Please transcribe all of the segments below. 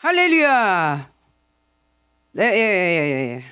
할렐루야. 네,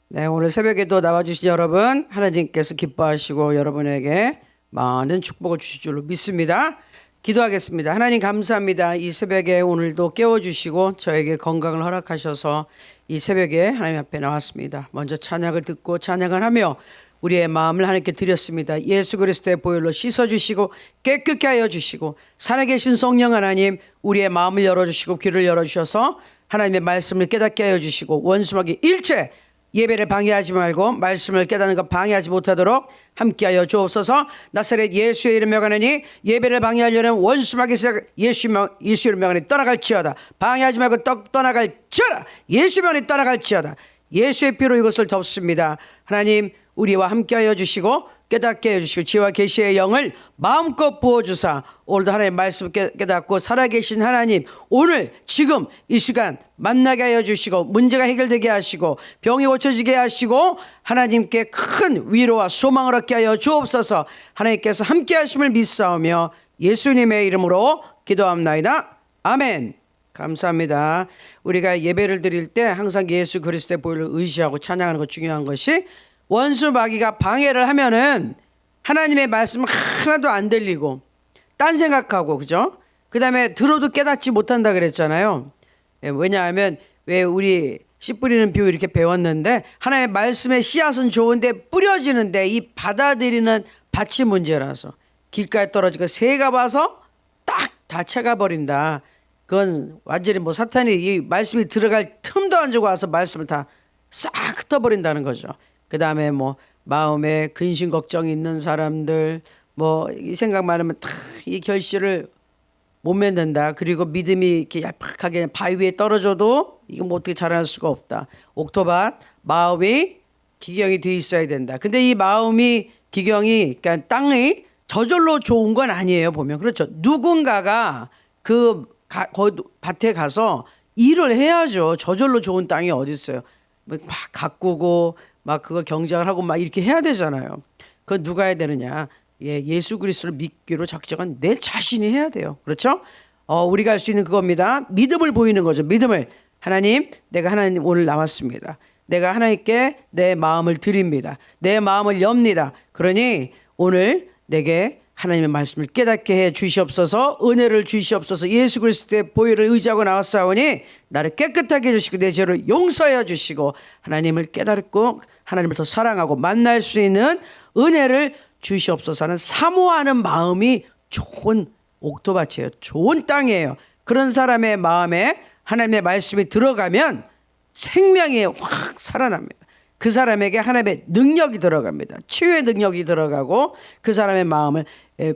네, 오늘 새벽에도 나와주신 여러분, 하나님께서 기뻐하시고 여러분에게 많은 축복을 주실 줄로 믿습니다. 기도하겠습니다. 하나님 감사합니다. 이 새벽에 오늘도 깨워주시고 저에게 건강을 허락하셔서 이 새벽에 하나님 앞에 나왔습니다. 먼저 찬양을 듣고 찬양을 하며 우리의 마음을 하나님께 드렸습니다. 예수 그리스도의 보혈로 씻어주시고 깨끗게 하여 주시고 살아계신 성령 하나님, 우리의 마음을 열어주시고 귀를 열어주셔서 하나님의 말씀을 깨닫게 하여 주시고 원수마귀 일체 예배를 방해하지 말고 말씀을 깨닫는 것 방해하지 못하도록 함께하여 주옵소서. 나사렛 예수의 이름에 가느니 예배를 방해하려는 원수마귀에서 예수 이름에 가느니 떠나갈지어다. 방해하지 말고 떠나갈지어다. 예수 이름에 떠나갈지어다. 예수의 피로 이것을 덮습니다. 하나님, 우리와 함께하여 주시고 깨닫게 해주시고 지혜와 계시의 영을 마음껏 부어주사 오늘도 하나님의 말씀을 깨닫고 살아계신 하나님, 오늘 지금 이 시간 만나게 하여 주시고 문제가 해결되게 하시고 병이 고쳐지게 하시고 하나님께 큰 위로와 소망을 얻게 하여 주옵소서. 하나님께서 함께하심을 믿사오며 예수님의 이름으로 기도합나이다. 아멘. 감사합니다. 우리가 예배를 드릴 때 항상 예수 그리스도의 보혈을 의지하고 찬양하는 것 중요한 것이, 원수 마귀가 방해를 하면은 하나님의 말씀 하나도 안 들리고 딴 생각하고, 그죠? 그 다음에 들어도 깨닫지 못한다 그랬잖아요. 왜냐하면 왜 우리 씨 뿌리는 비유 이렇게 배웠는데, 하나님의 말씀의 씨앗은 좋은데 뿌려지는데 이 받아들이는 밭이 문제라서 길가에 떨어지고 새가 와서 딱 다 채가버린다. 그건 완전히 뭐 사탄이 이 말씀이 들어갈 틈도 안 주고 와서 말씀을 다 싹 흩어버린다는 거죠. 그 다음에 뭐 마음에 근심 걱정이 있는 사람들, 뭐 이 생각 많으면 다 이 결실을 못 맺는다. 그리고 믿음이 이렇게 얄팍하게 바위 위에 떨어져도 이거 뭐 어떻게 자랄 수가 없다. 옥토밭 마음이 기경이 돼 있어야 된다. 근데 이 마음이 기경이, 그러니까 땅이 저절로 좋은 건 아니에요. 보면 그렇죠. 누군가가 그 밭에 가서 일을 해야죠. 저절로 좋은 땅이 어디 있어요. 막 가꾸고 막 그거 경작을 하고 막 이렇게 해야 되잖아요. 그건 누가 해야 되느냐? 예수 그리스도를 믿기로 작정한 내 자신이 해야 돼요. 그렇죠? 우리가 할 수 있는 그겁니다. 믿음을 보이는 거죠. 믿음을. 하나님, 내가 하나님 오늘 나왔습니다. 내가 하나님께 내 마음을 드립니다. 내 마음을 엽니다. 그러니 오늘 내게 하나님의 말씀을 깨닫게 해 주시옵소서. 은혜를 주시옵소서. 예수 그리스도의 보혈을 의지하고 나왔사오니 나를 깨끗하게 해주시고 내 죄를 용서해 주시고 하나님을 깨닫고 하나님을 더 사랑하고 만날 수 있는 은혜를 주시옵소서 하는 사모하는 마음이 좋은 옥토밭이에요. 좋은 땅이에요. 그런 사람의 마음에 하나님의 말씀이 들어가면 생명이 확 살아납니다. 그 사람에게 하나님의 능력이 들어갑니다. 치유의 능력이 들어가고 그 사람의 마음을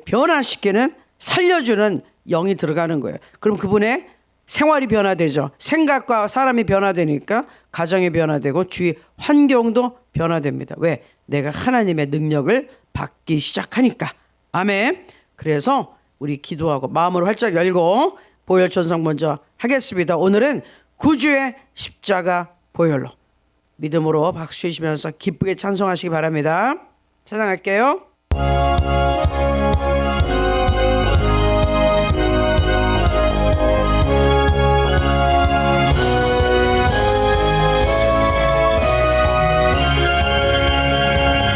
변화시키는, 살려주는 영이 들어가는 거예요. 그럼 그분의 생활이 변화되죠. 생각과 사람이 변화되니까 가정이 변화되고 주위 환경도 변화됩니다. 왜? 내가 하나님의 능력을 받기 시작하니까. 아멘. 그래서 우리 기도하고 마음으로 활짝 열고 보혈 전성 먼저 하겠습니다. 오늘은 구주의 십자가 보혈로 믿음으로 박수 치시면서 기쁘게 찬송하시기 바랍니다. 찬양할게요.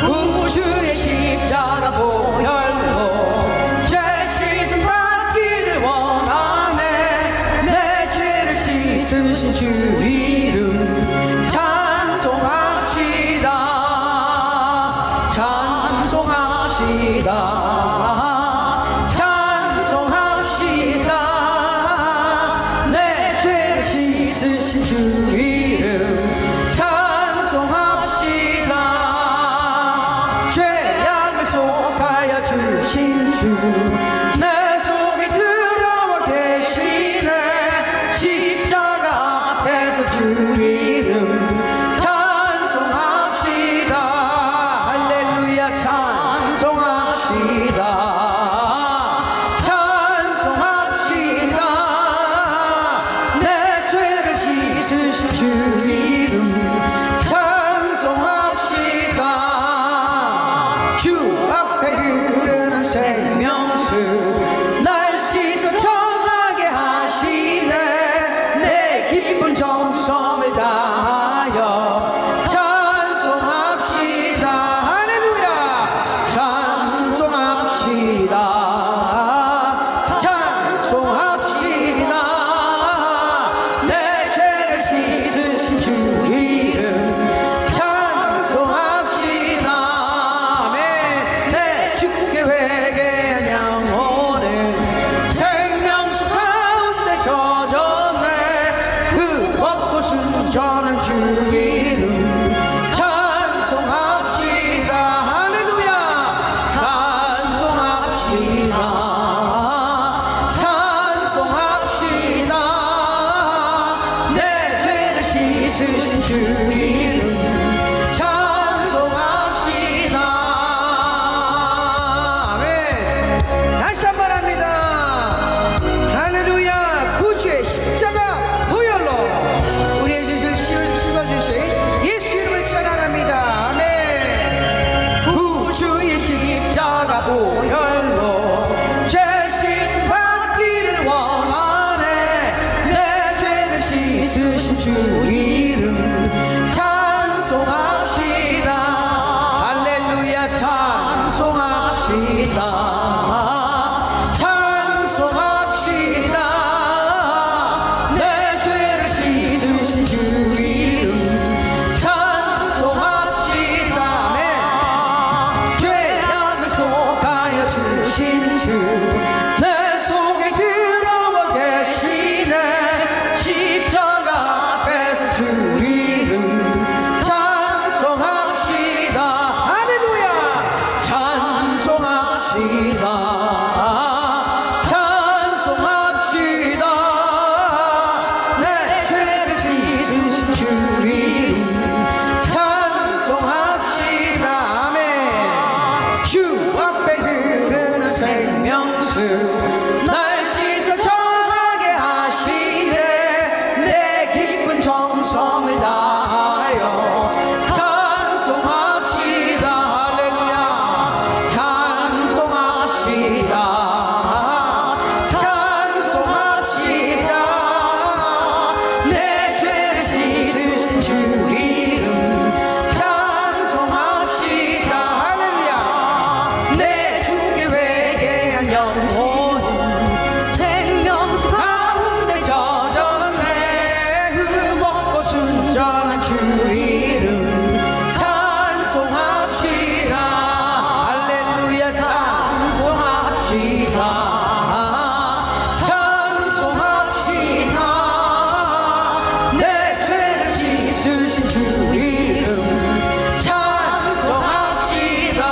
구주의 십자가 보혈로 죄 씻음 받기를 원하네. 내 죄를 씻으신 주 이름 찬송합시다. 내 죄를 씻으신 주 이름 찬송합시다. 죄악을 속하여 주신 주 내 속에 들어와 계시네. 십자가 앞에서 주 이름 찬송합시다. 할렐루야. 찬송합시다. 찬송합시다. 내 죄를 씻으신 주 이름 찬송합시다. 주 앞에 흐르는 생명수 날 씻어 정하게 하시네. 주 이름 찬송합시다. 할렐루야. 찬송합시다. 찬송합시다. 내 죄를 씻으신 주 이름 찬송합시다. 아멘. 다시 한번 합니다. 할렐루야. 구주의 십자가 보혈로 우리의 죄를 씻어주신 예수 이름을 찬양합니다. 아멘. 구주의 십자가 보혈로 죄 씻음 받기를 원하네. 내 죄를 씻으신 주 이름 찬송합시다. 할렐루야. 찬송합시다. 찬송합시다. 내 죄를 씻으신 주 이름 찬송합시다. 아멘. 죄악을 속하여 주신 주 내 속에 들어와 계시네. 십자가 앞에서 주 이름 찬송합시다. 할렐루야. 찬송합시다. 찬송합시다. 내 죄를 씻으신 주 이름 찬송합시다. 아멘. 주 앞에 흐르는 생명수 날 씻어 정하게 하시네. 내 깊은 정성을 다하여 찬송합시다. 할렐루야. 찬송합시다. 찬송합시다. 내 죄를 씻으신 주 이름 찬송합시다. 할렐루야. 내 주께 회개한 영혼 생명수 가운데 젖었네. 흠없고 순전한 주 이름 찬송합시다. 할렐루야. 찬송합시다. 찬송합시다. 내 죄를 씻으신 주 이름 찬송합시다.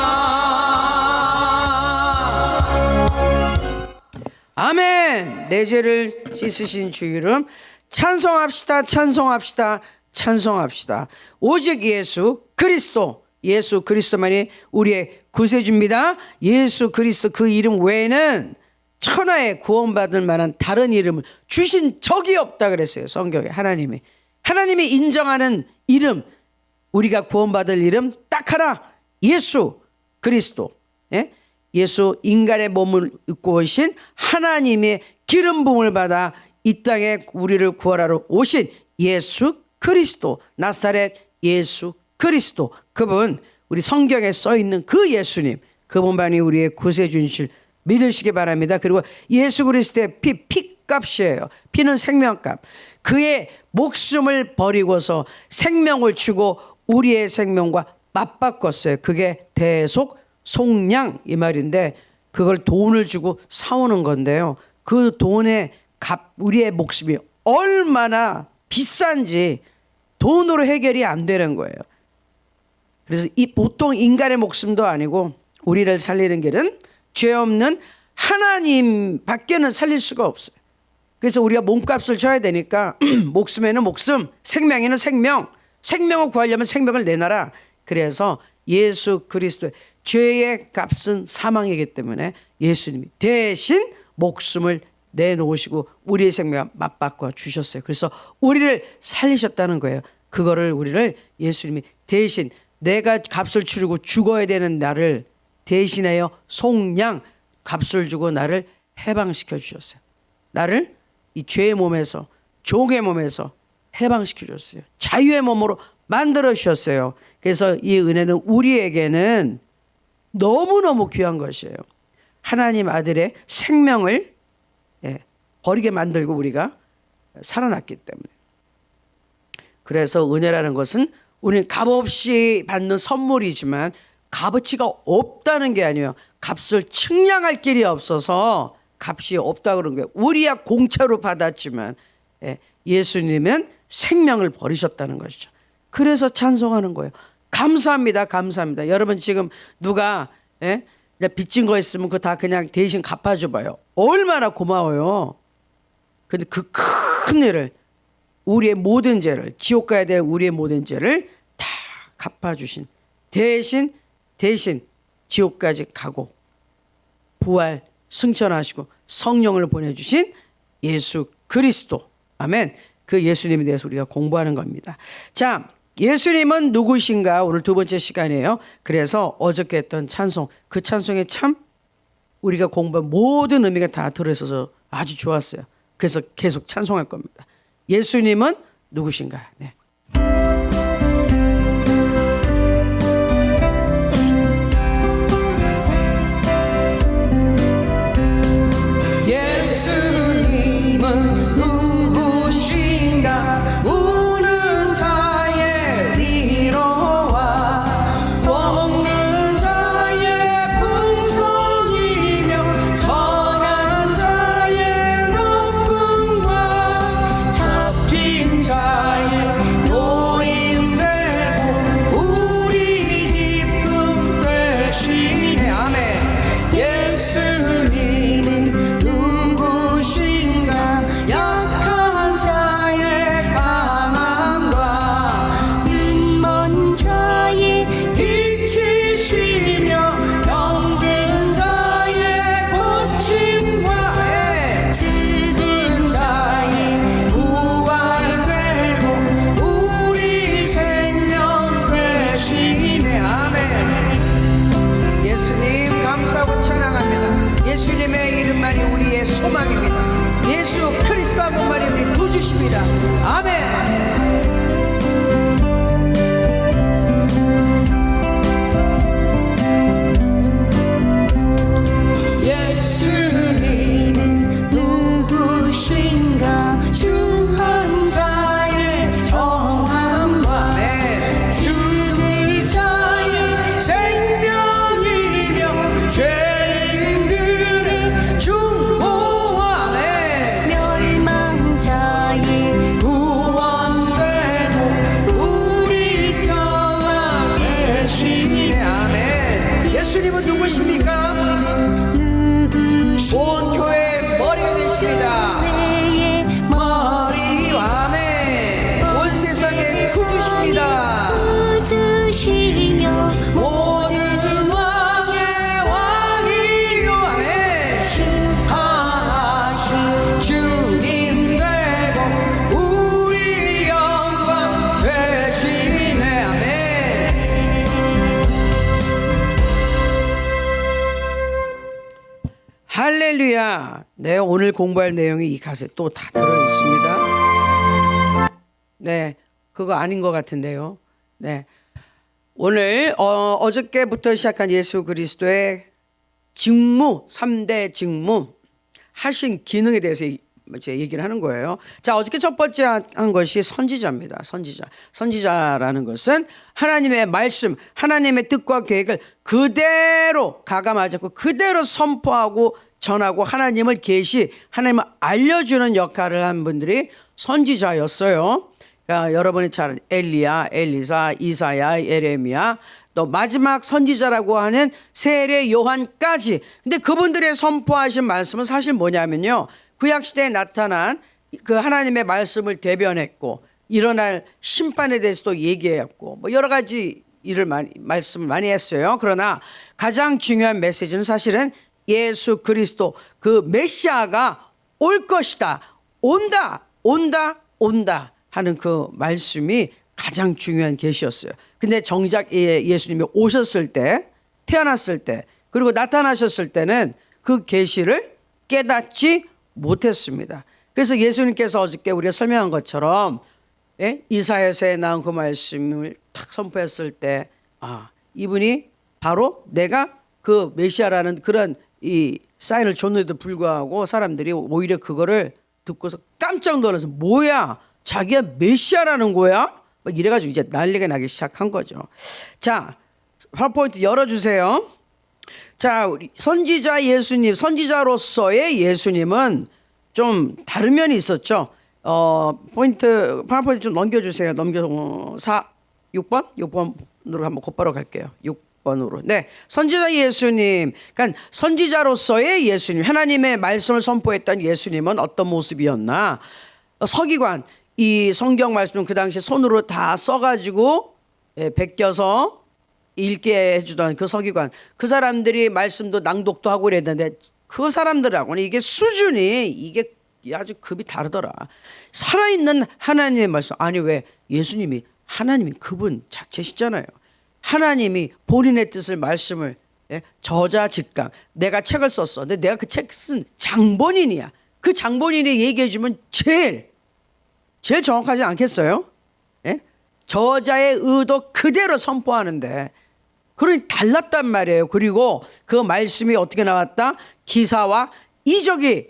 아멘. 내 죄를 씻으신 주 이름 찬송합시다. 찬송합시다. 찬송합시다. 오직 예수 그리스도만이 우리의 구세주입니다. 예수 그리스도 그 이름 외에는 천하에 구원받을 만한 다른 이름을 주신 적이 없다 그랬어요. 성경에 하나님이 인정하는 이름, 우리가 구원받을 이름 딱 하나, 예수 그리스도. 예? 예수 인간의 몸을 입고 오신 하나님의 기름 부음을 받아 이 땅에 우리를 구원하러 오신 예수 그리스도, 나사렛 예수 그리스도, 그분, 우리 성경에 써 있는 그 예수님, 그분만이 우리의 구세주인 줄 믿으시기 바랍니다. 그리고 예수 그리스도의 피값이에요. 피는 생명값. 그의 목숨을 버리고서 생명을 주고 우리의 생명과 맞바꿨어요. 그게 대속 속량 이 말인데, 그걸 돈을 주고 사오는 건데요. 그 돈의 값, 우리의 목숨이 얼마나 비싼지 돈으로 해결이 안 되는 거예요. 그래서 이 보통 인간의 목숨도 아니고 우리를 살리는 길은 죄 없는 하나님 밖에는 살릴 수가 없어요. 그래서 우리가 몸값을 줘야 되니까 목숨에는 목숨, 생명에는 생명, 생명을 구하려면 생명을 내놔라. 그래서 예수 그리스도의 죄의 값은 사망이기 때문에 예수님이 대신 목숨을 내놓으시고 우리의 생명을 맞바꿔 주셨어요. 그래서 우리를 살리셨다는 거예요. 그거를 우리를 예수님이 대신, 내가 값을 치르고 죽어야 되는 나를 대신하여 속량 값을 주고 나를 해방시켜 주셨어요. 나를 이 죄의 몸에서, 종의 몸에서 해방시켜 주셨어요. 자유의 몸으로 만들어 주셨어요. 그래서 이 은혜는 우리에게는 너무너무 귀한 것이에요. 하나님 아들의 생명을 버리게 만들고 우리가 살아났기 때문에. 그래서 은혜라는 것은 우리는 값없이 받는 선물이지만 값어치가 없다는 게 아니에요. 값을 측량할 길이 없어서 값이 없다 그런 거예요. 우리야 공짜로 받았지만 예수님은 생명을 버리셨다는 것이죠. 그래서 찬송하는 거예요. 감사합니다. 감사합니다. 여러분 지금 누가 빚진 거 있으면 그거 다 그냥 대신 갚아줘 봐요. 얼마나 고마워요. 근데 그 큰 일을, 우리의 모든 죄를, 지옥 가야 될 우리의 모든 죄를 다 갚아주신, 대신 지옥까지 가고 부활 승천하시고 성령을 보내주신 예수 그리스도. 아멘. 그 예수님에 대해서 우리가 공부하는 겁니다. 자, 예수님은 누구신가? 오늘 두 번째 시간이에요. 그래서 어저께 했던 찬송, 그 찬송에 참 우리가 공부한 모든 의미가 다 들어있어서 아주 좋았어요. 그래서 계속 찬송할 겁니다. 예수님은 누구신가? 네. 예수님은 누구신가? 우는 자의 위로와 먹는 자의 풍성이며 전한 자의 높음과 잡힌 자의 노임되고 우리 기쁨 되시네. 아멘. 예수님은 누구신가? 약한 자의 강함과 눈먼 자의 빛이시며 병든 자의 고침과 죽은 자의 부활되고 우리 생명 되시네. 아멘. 예수님 감사하고 찬양합니다. 예수님의 이름만이 우리의 소망입니다. 예수 그리스도 한 분만이 우리 구주십니다. 아멘. 예수님은 누구신가? 주한 자의 정함과 죽을 자의 생명이며 죄인들의 중보와 멸망 자의 구원되고 우리 평화 되시네. 아멘. 예수님은 누구십니까? 온 교회의 머리가 되십니다. 의 머리. 아멘. 온 세상의 구주십니다. 구주시며 모든 왕의 왕이요. 아멘. 심판하신 주님 되고 우리 영광 되시네. 아멘. 할렐루야. 네, 오늘 공부할 내용이 이 가사에 또 다 들어있습니다. 네, 그거 아닌 것 같은데요. 네, 오늘 어저께부터 시작한 예수 그리스도의 직무, 3대 직무, 하신 기능에 대해서 이제 얘기를 하는 거예요. 자, 어저께 첫 번째 한 것이 선지자입니다. 선지자라는 것은 하나님의 말씀, 하나님의 뜻과 계획을 그대로 가감하지 않고 그대로 선포하고 전하고 하나님을 하나님을 알려주는 역할을 한 분들이 선지자였어요. 그러니까 여러분이 잘 아는 엘리야, 엘리사, 이사야, 예레미야, 또 마지막 선지자라고 하는 세례 요한까지. 근데 그분들의 선포하신 말씀은 사실 뭐냐면요, 구약시대에 나타난 그 하나님의 말씀을 대변했고 일어날 심판에 대해서도 얘기했고 뭐 여러 가지 말씀을 많이 했어요. 그러나 가장 중요한 메시지는 사실은 예수 그리스도 그 메시아가 올 것이다, 온다 하는 그 말씀이 가장 중요한 계시였어요. 근데 정작 예수님이 오셨을 때, 태어났을 때, 그리고 나타나셨을 때는 그 계시를 깨닫지 못했습니다. 그래서 예수님께서 어저께 우리가 설명한 것처럼 이사야서에 나온 그 말씀을 탁 선포했을 때, 아, 이분이 바로 내가 그 메시아라는 그런 이 사인을 줬는데도 불구하고 사람들이 오히려 그거를 듣고서 깜짝 놀라서 뭐야, 자기가 메시아라는 거야? 막 이래가지고 이제 난리가 나기 시작한 거죠. 자, 파워포인트 열어주세요. 자, 우리 선지자 예수님, 선지자로서의 예수님은 좀 다른 면이 있었죠. 파워포인트 좀 넘겨주세요. 6번으로 한번 곧바로 갈게요. 6번으로. 네. 선지자 예수님. 그러니까 선지자로서의 예수님, 하나님의 말씀을 선포했던 예수님은 어떤 모습이었나? 서기관, 이 성경 말씀은 그 당시 손으로 다 써가지고 베껴서 읽게 해주던 그 서기관, 그 사람들이 말씀도 낭독도 하고 그랬는데 그 사람들하고는 이게 수준이 이게 아주 급이 다르더라. 살아있는 하나님의 말씀. 아니 왜 예수님이 하나님이 그분 자체시잖아요. 하나님이 본인의 뜻을 말씀을 저자 직강, 내가 책을 썼어. 근데 내가 그 책 쓴 장본인이야. 그 장본인이 얘기해 주면 제일 정확하지 않겠어요? 예? 저자의 의도 그대로 선포하는데 그러니 달랐단 말이에요. 그리고 그 말씀이 어떻게 나왔다? 기사와 이적이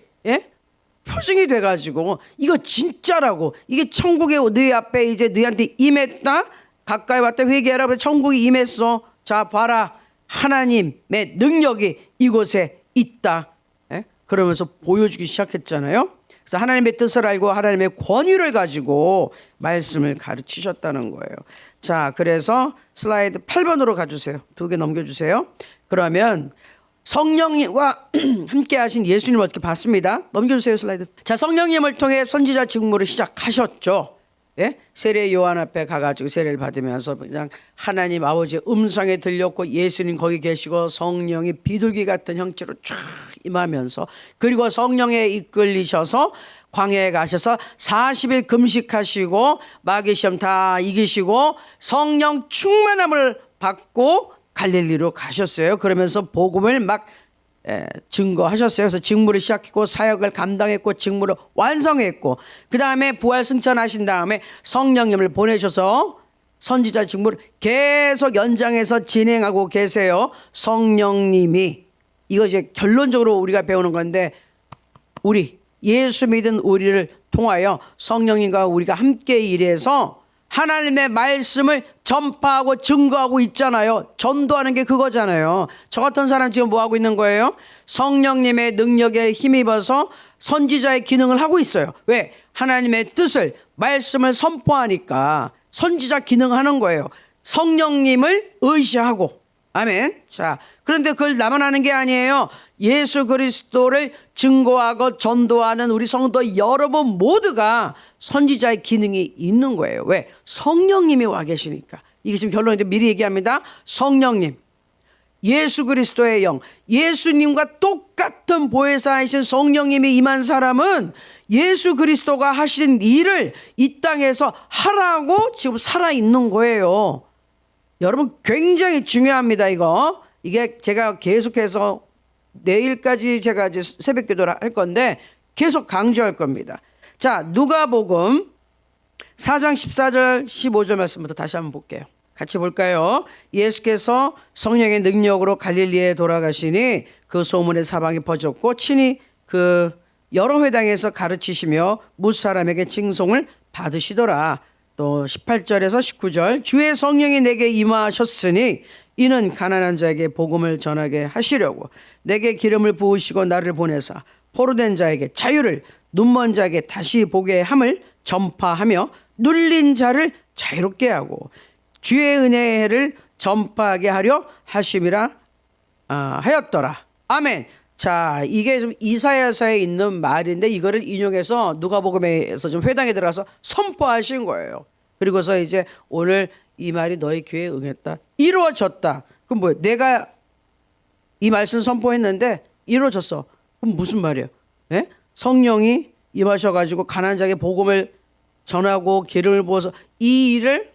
표징이 돼가지고 이거 진짜라고, 이게 천국에 너희 앞에 이제 너희한테 임했다, 가까이 왔다 회개하라, 천국이 임했어. 자 봐라, 하나님의 능력이 이곳에 있다. 그러면서 보여주기 시작했잖아요. 그래서 하나님의 뜻을 알고 하나님의 권위를 가지고 말씀을 가르치셨다는 거예요. 자, 그래서 슬라이드 8번으로 가주세요. 2개 넘겨주세요. 그러면 성령님과 함께 하신 예수님을 어떻게 봤습니다. 넘겨주세요, 슬라이드. 자, 성령님을 통해 선지자 직무를 시작하셨죠. 예? 세례 요한 앞에 가가지고 세례를 받으면서 그냥 하나님 아버지의 음성에 들렸고 예수님 거기 계시고 성령이 비둘기 같은 형체로 쫙 임하면서, 그리고 성령에 이끌리셔서 광야에 가셔서 40일 금식하시고 마귀 시험 다 이기시고 성령 충만함을 받고 갈릴리로 가셨어요. 그러면서 복음을 막 증거하셨어요. 그래서 직무를 시작했고 사역을 감당했고 직무를 완성했고, 그 다음에 부활 승천하신 다음에 성령님을 보내셔서 선지자 직무를 계속 연장해서 진행하고 계세요. 성령님이, 이거 이제 결론적으로 우리가 배우는 건데, 우리 예수 믿은 우리를 통하여 성령님과 우리가 함께 일해서 하나님의 말씀을 전파하고 증거하고 있잖아요. 전도하는 게 그거잖아요. 저 같은 사람 지금 뭐 하고 있는 거예요? 성령님의 능력에 힘입어서 선지자의 기능을 하고 있어요. 왜? 하나님의 뜻을, 말씀을 선포하니까 선지자 기능하는 거예요. 성령님을 의지하고. 아멘. 자, 그런데 그걸 나만 하는 게 아니에요. 예수 그리스도를 증거하고 전도하는 우리 성도 여러분 모두가 선지자의 기능이 있는 거예요. 왜? 성령님이 와 계시니까. 이게 지금 결론인데 미리 얘기합니다. 성령님, 예수 그리스도의 영, 예수님과 똑같은 보혜사이신 성령님이 임한 사람은 예수 그리스도가 하신 일을 이 땅에서 하라고 지금 살아있는 거예요. 여러분 굉장히 중요합니다. 이게 제가 계속해서 내일까지 제가 이제 새벽 기도를 할 건데 계속 강조할 겁니다. 자, 누가복음 4장 14절 15절 말씀부터 다시 한번 볼게요. 같이 볼까요? 예수께서 성령의 능력으로 갈릴리에 돌아가시니 그 소문의 사방에 퍼졌고 친히 그 여러 회당에서 가르치시며 무사람에게 칭송을 받으시더라. 또 18절에서 19절, 주의 성령이 내게 임하셨으니 이는 가난한 자에게 복음을 전하게 하시려고 내게 기름을 부으시고 나를 보내사 포로된 자에게 자유를, 눈먼 자에게 다시 보게 함을 전파하며 눌린 자를 자유롭게 하고 주의 은혜를 전파하게 하려 하심이라 하였더라. 아멘. 자, 이게 좀 이사야서에 있는 말인데 이거를 인용해서 누가복음에서 좀 회당에 들어가서 선포하신 거예요. 그리고서 이제 오늘 이 말이 너희 귀에 응했다, 이루어졌다. 그럼 뭐예요? 내가 이 말씀 선포했는데 이루어졌어. 그럼 무슨 말이에요? 예? 성령이 임하셔가지고 가난한 자에게 복음을 전하고 기름을 부어서 이 일을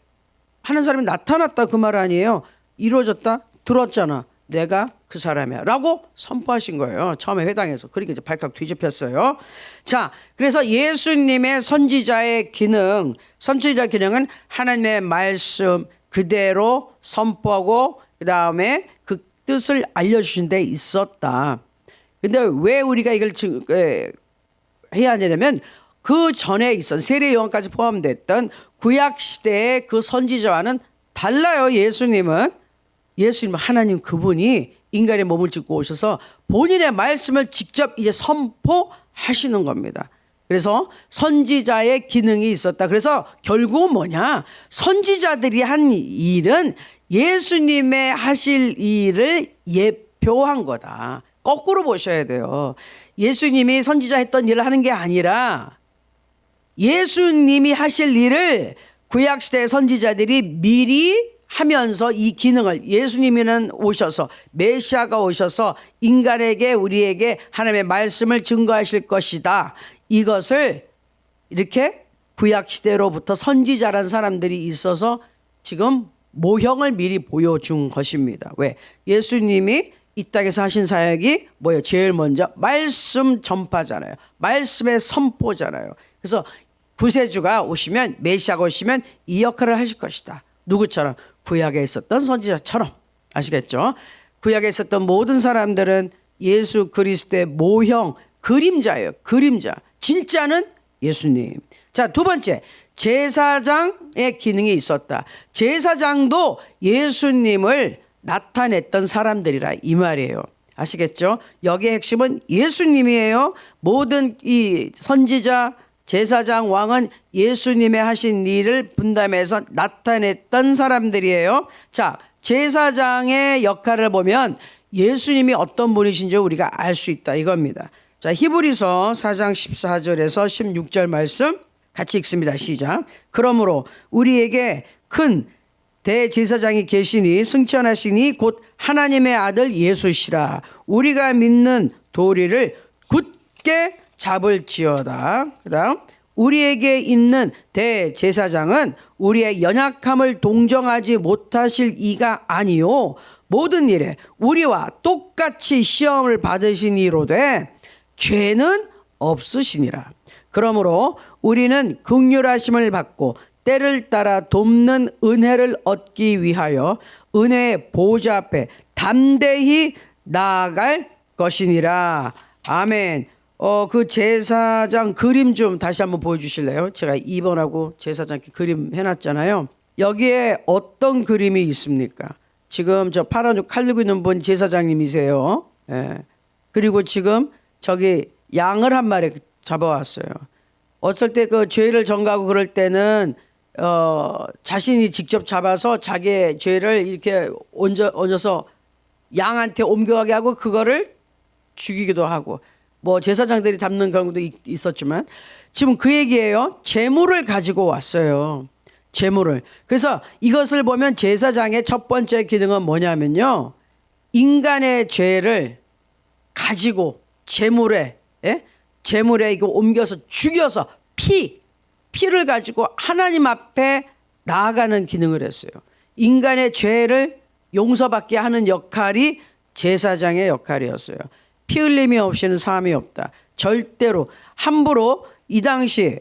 하는 사람이 나타났다, 그 말 아니에요? 이루어졌다? 들었잖아. 내가 그 사람이야 라고 선포하신 거예요. 처음에 회당에서. 그러니까 이제 발칵 뒤집혔어요. 자, 그래서 예수님의 선지자의 기능, 선지자 기능은 하나님의 말씀 그대로 선포하고 그 다음에 그 뜻을 알려주신 데 있었다. 근데 왜 우리가 이걸 해야 하냐면 그 전에 있었던 세례 요한까지 포함됐던 구약 시대의 그 선지자와는 달라요. 예수님은 하나님 그분이 인간의 몸을 짓고 오셔서 본인의 말씀을 직접 이제 선포하시는 겁니다. 그래서 선지자의 기능이 있었다. 그래서 결국은 뭐냐? 선지자들이 한 일은 예수님의 하실 일을 예표한 거다. 거꾸로 보셔야 돼요. 예수님이 선지자 했던 일을 하는 게 아니라 예수님이 하실 일을 구약시대의 선지자들이 미리 하면서 이 기능을, 예수님이는 오셔서, 메시아가 오셔서 인간에게, 우리에게 하나님의 말씀을 증거하실 것이다. 이것을 이렇게 구약시대로부터 선지자란 사람들이 있어서 지금 모형을 미리 보여준 것입니다. 왜? 예수님이 이 땅에서 하신 사역이 뭐예요? 제일 먼저 말씀 전파잖아요. 말씀의 선포잖아요. 그래서 구세주가 오시면, 메시아가 오시면 이 역할을 하실 것이다. 누구처럼? 구약에 있었던 선지자처럼. 아시겠죠? 구약에 있었던 모든 사람들은 예수 그리스도의 모형, 그림자예요. 그림자. 진짜는 예수님. 자, 두 번째, 제사장의 기능이 있었다. 제사장도 예수님을 나타냈던 사람들이라 이 말이에요. 아시겠죠? 여기의 핵심은 예수님이에요. 모든 이 선지자, 제사장, 왕은 예수님의 하신 일을 분담해서 나타냈던 사람들이에요. 자, 제사장의 역할을 보면 예수님이 어떤 분이신지 우리가 알 수 있다 이겁니다. 자, 히브리서 4장 14절에서 16절 말씀 같이 읽습니다. 시작. 그러므로 우리에게 큰 대제사장이 계시니 승천하시니 곧 하나님의 아들 예수시라. 우리가 믿는 도리를 굳게 잡을지어다. 그다음 우리에게 있는 대제사장은 우리의 연약함을 동정하지 못하실 이가 아니요 모든 일에 우리와 똑같이 시험을 받으시니로되 죄는 없으시니라. 그러므로 우리는 긍휼하심을 받고 때를 따라 돕는 은혜를 얻기 위하여 은혜의 보좌 앞에 담대히 나아갈 것이니라. 아멘. 그 제사장 그림 좀 다시 한번 보여주실래요? 제가 2번하고 제사장 그림 해놨잖아요. 여기에 어떤 그림이 있습니까? 지금 저 파란 옷 칼 들고 있는 분 제사장님이세요. 예. 그리고 지금 저기 양을 한 마리 잡아왔어요. 어떨 때 그 죄를 전가하고 그럴 때는 자신이 직접 잡아서 자기의 죄를 이렇게 얹어서 양한테 옮겨가게 하고 그거를 죽이기도 하고 뭐 제사장들이 담는 경우도 있었지만 지금 그 얘기예요. 제물을 가지고 왔어요. 제물을. 그래서 이것을 보면 제사장의 첫 번째 기능은 뭐냐면요. 인간의 죄를 가지고 제물에 이거 옮겨서 죽여서 피를 가지고 하나님 앞에 나아가는 기능을 했어요. 인간의 죄를 용서받게 하는 역할이 제사장의 역할이었어요. 피 흘림이 없이는 사함이 없다. 절대로 함부로 이 당시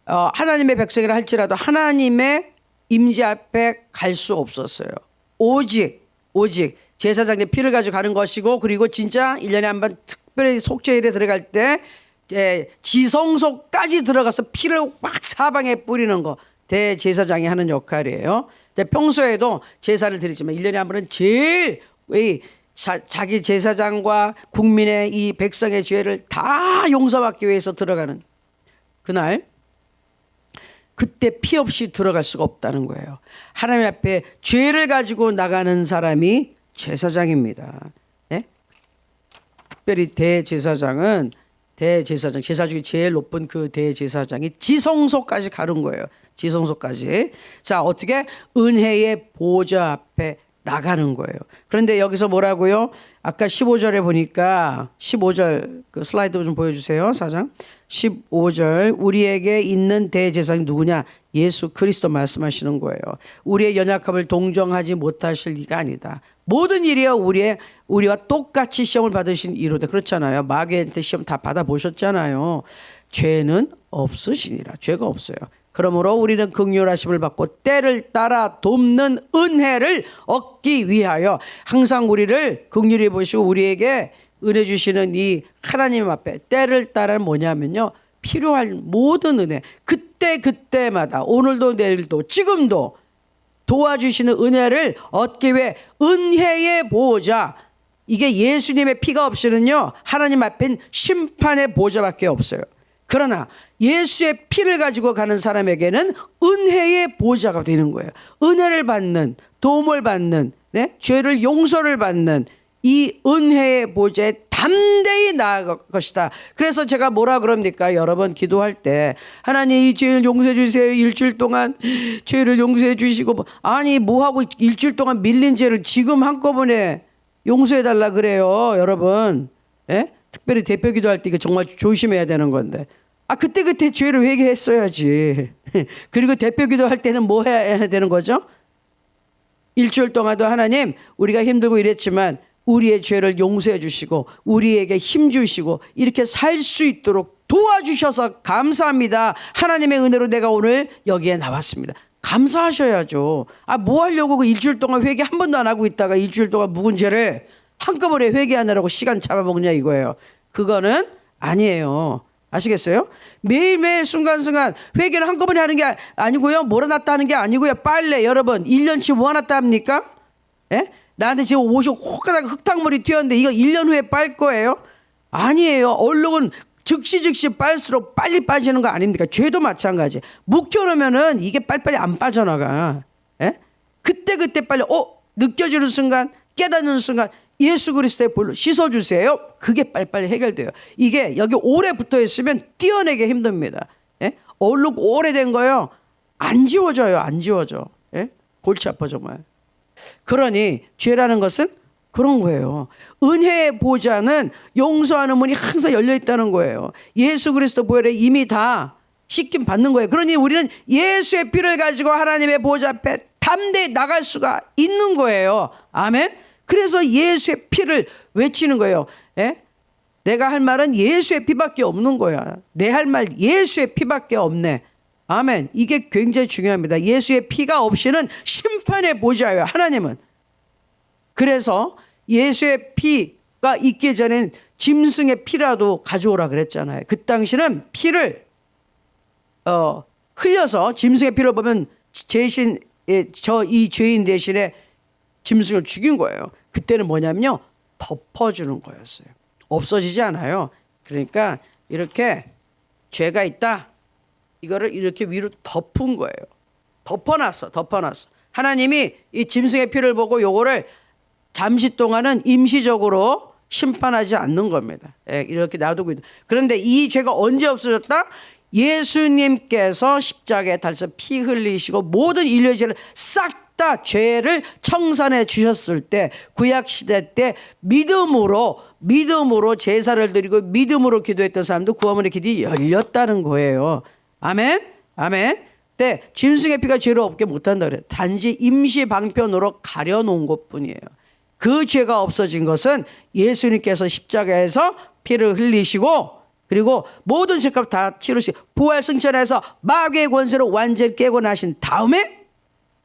하나님의 백성이라 할지라도 하나님의 임재 앞에 갈 수 없었어요. 오직 제사장의 피를 가지고 가는 것이고 그리고 진짜 1년에 한 번 특별히 속죄일에 들어갈 때 지성소까지 들어가서 피를 막 사방에 뿌리는 거 대제사장이 하는 역할이에요. 평소에도 제사를 드리지만 1년에 한 번은 제일 자기 제사장과 국민의 이 백성의 죄를 다 용서받기 위해서 들어가는 그날 그때 피 없이 들어갈 수가 없다는 거예요. 하나님 앞에 죄를 가지고 나가는 사람이 제사장입니다. 네? 특별히 대제사장은 제사 중에 제일 높은 그 대제사장이 지성소까지 가는 거예요. 지성소까지. 자, 어떻게? 은혜의 보좌 앞에 나가는 거예요. 그런데 여기서 뭐라고요? 아까 15절에 보니까 15절 그 슬라이드 좀 보여주세요. 4장 15절 우리에게 있는 대제사장이 누구냐? 예수 그리스도 말씀하시는 거예요. 우리의 연약함을 동정하지 못하실 리가 아니다. 모든 일이요 우리와 똑같이 시험을 받으신 이로되 그렇잖아요. 마귀한테 시험 다 받아보셨잖아요. 죄는 없으시니라. 죄가 없어요. 그러므로 우리는 긍휼하심을 받고 때를 따라 돕는 은혜를 얻기 위하여 항상 우리를 긍휼히 보시고 우리에게 은혜 주시는 이 하나님 앞에 때를 따라 뭐냐면요. 필요한 모든 은혜 그때마다 오늘도 내일도 지금도 도와주시는 은혜를 얻기 위해 은혜의 보호자 이게 예수님의 피가 없이는요. 하나님 앞엔 심판의 보호자밖에 없어요. 그러나 예수의 피를 가지고 가는 사람에게는 은혜의 보좌가 되는 거예요. 은혜를 받는, 도움을 받는, 네? 죄를 용서를 받는 이 은혜의 보좌에 담대히 나아갈 것이다. 그래서 제가 뭐라 그럽니까? 여러분 기도할 때 하나님 이 죄를 용서해 주세요. 일주일 동안 죄를 용서해 주시고, 아니 뭐하고 일주일 동안 밀린 죄를 지금 한꺼번에 용서해 달라 그래요. 여러분, 예? 특별히 대표 기도할 때 이거 정말 조심해야 되는 건데, 그때 죄를 회개했어야지. 그리고 대표 기도할 때는 뭐 해야 되는 거죠? 일주일 동안도 하나님 우리가 힘들고 이랬지만 우리의 죄를 용서해 주시고 우리에게 힘 주시고 이렇게 살 수 있도록 도와주셔서 감사합니다. 하나님의 은혜로 내가 오늘 여기에 나왔습니다. 감사하셔야죠. 뭐 하려고 그 일주일 동안 회개 한 번도 안 하고 있다가 일주일 동안 묵은 죄를 한꺼번에 회개하느라고 시간 잡아먹냐 이거예요. 그거는 아니에요. 아시겠어요? 매일매일 순간순간 회개를 한꺼번에 하는 게 아니고요. 몰아놨다 하는 게 아니고요. 빨래 여러분 1년치 모아놨다 합니까? 예? 나한테 지금 옷이 혹하다가 흙탕물이 튀었는데 이거 1년 후에 빨 거예요? 아니에요. 얼룩은 즉시 빨수록 빨리 빠지는 거 아닙니까? 죄도 마찬가지. 묵혀놓으면은 이게 빨리빨리 안 빠져나가. 예? 그때 빨리 느껴지는 순간, 깨닫는 순간 예수 그리스도의 볼로 씻어주세요. 그게 빨리빨리 해결돼요. 이게 여기 오래 붙어 있으면 떼어내기 힘듭니다. 예? 얼룩 오래된 거요. 안 지워져요. 안 지워져. 예? 골치 아파 정말. 그러니 죄라는 것은 그런 거예요. 은혜의 보좌는 용서하는 문이 항상 열려 있다는 거예요. 예수 그리스도 보혈에 이미 다 씻김 받는 거예요. 그러니 우리는 예수의 피를 가지고 하나님의 보좌 앞에 담대히 나갈 수가 있는 거예요. 아멘. 그래서 예수의 피를 외치는 거예요. 예? 내가 할 말은 예수의 피밖에 없는 거야. 내 할 말 예수의 피밖에 없네. 아멘. 이게 굉장히 중요합니다. 예수의 피가 없이는 심판의 보좌예요. 하나님은. 그래서 예수의 피가 있기 전엔 짐승의 피라도 가져오라 그랬잖아요. 그 당시는 피를 흘려서 짐승의 피를 보면 대신 이 죄인 대신에 짐승을 죽인 거예요. 그때는 뭐냐면요. 덮어주는 거였어요. 없어지지 않아요. 그러니까 이렇게 죄가 있다. 이거를 이렇게 위로 덮은 거예요. 덮어놨어. 하나님이 이 짐승의 피를 보고 요거를 잠시 동안은 임시적으로 심판하지 않는 겁니다. 이렇게 놔두고 있는. 그런데 이 죄가 언제 없어졌다? 예수님께서 십자가에 달려서 피 흘리시고 모든 인류의 죄를 싹 다 죄를 청산해 주셨을 때, 구약 시대 때 믿음으로 제사를 드리고 믿음으로 기도했던 사람도 구원의 길이 열렸다는 거예요. 아멘. 네, 짐승의 피가 죄를 없게 못한다 그래요. 단지 임시 방편으로 가려놓은 것뿐이에요. 그 죄가 없어진 것은 예수님께서 십자가에서 피를 흘리시고 그리고 모든 죄값 다 치르시고 부활 승천해서 마귀의 권세로 완전히 깨고 나신 다음에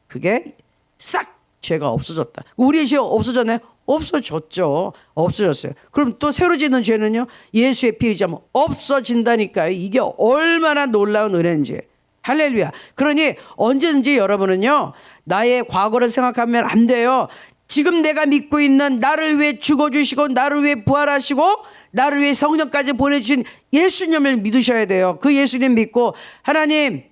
그게 싹 죄가 없어졌다. 우리의 죄 없어졌나요? 없어졌죠. 없어졌어요. 그럼 또 새로 짓는 죄는요? 예수의 피 의지하면 없어진다니까요. 이게 얼마나 놀라운 은혜인지. 할렐루야. 그러니 언제든지 여러분은요, 나의 과거를 생각하면 안 돼요. 지금 내가 믿고 있는 나를 위해 죽어주시고 나를 위해 부활하시고 나를 위해 성령까지 보내주신 예수님을 믿으셔야 돼요. 그 예수님 믿고 하나님,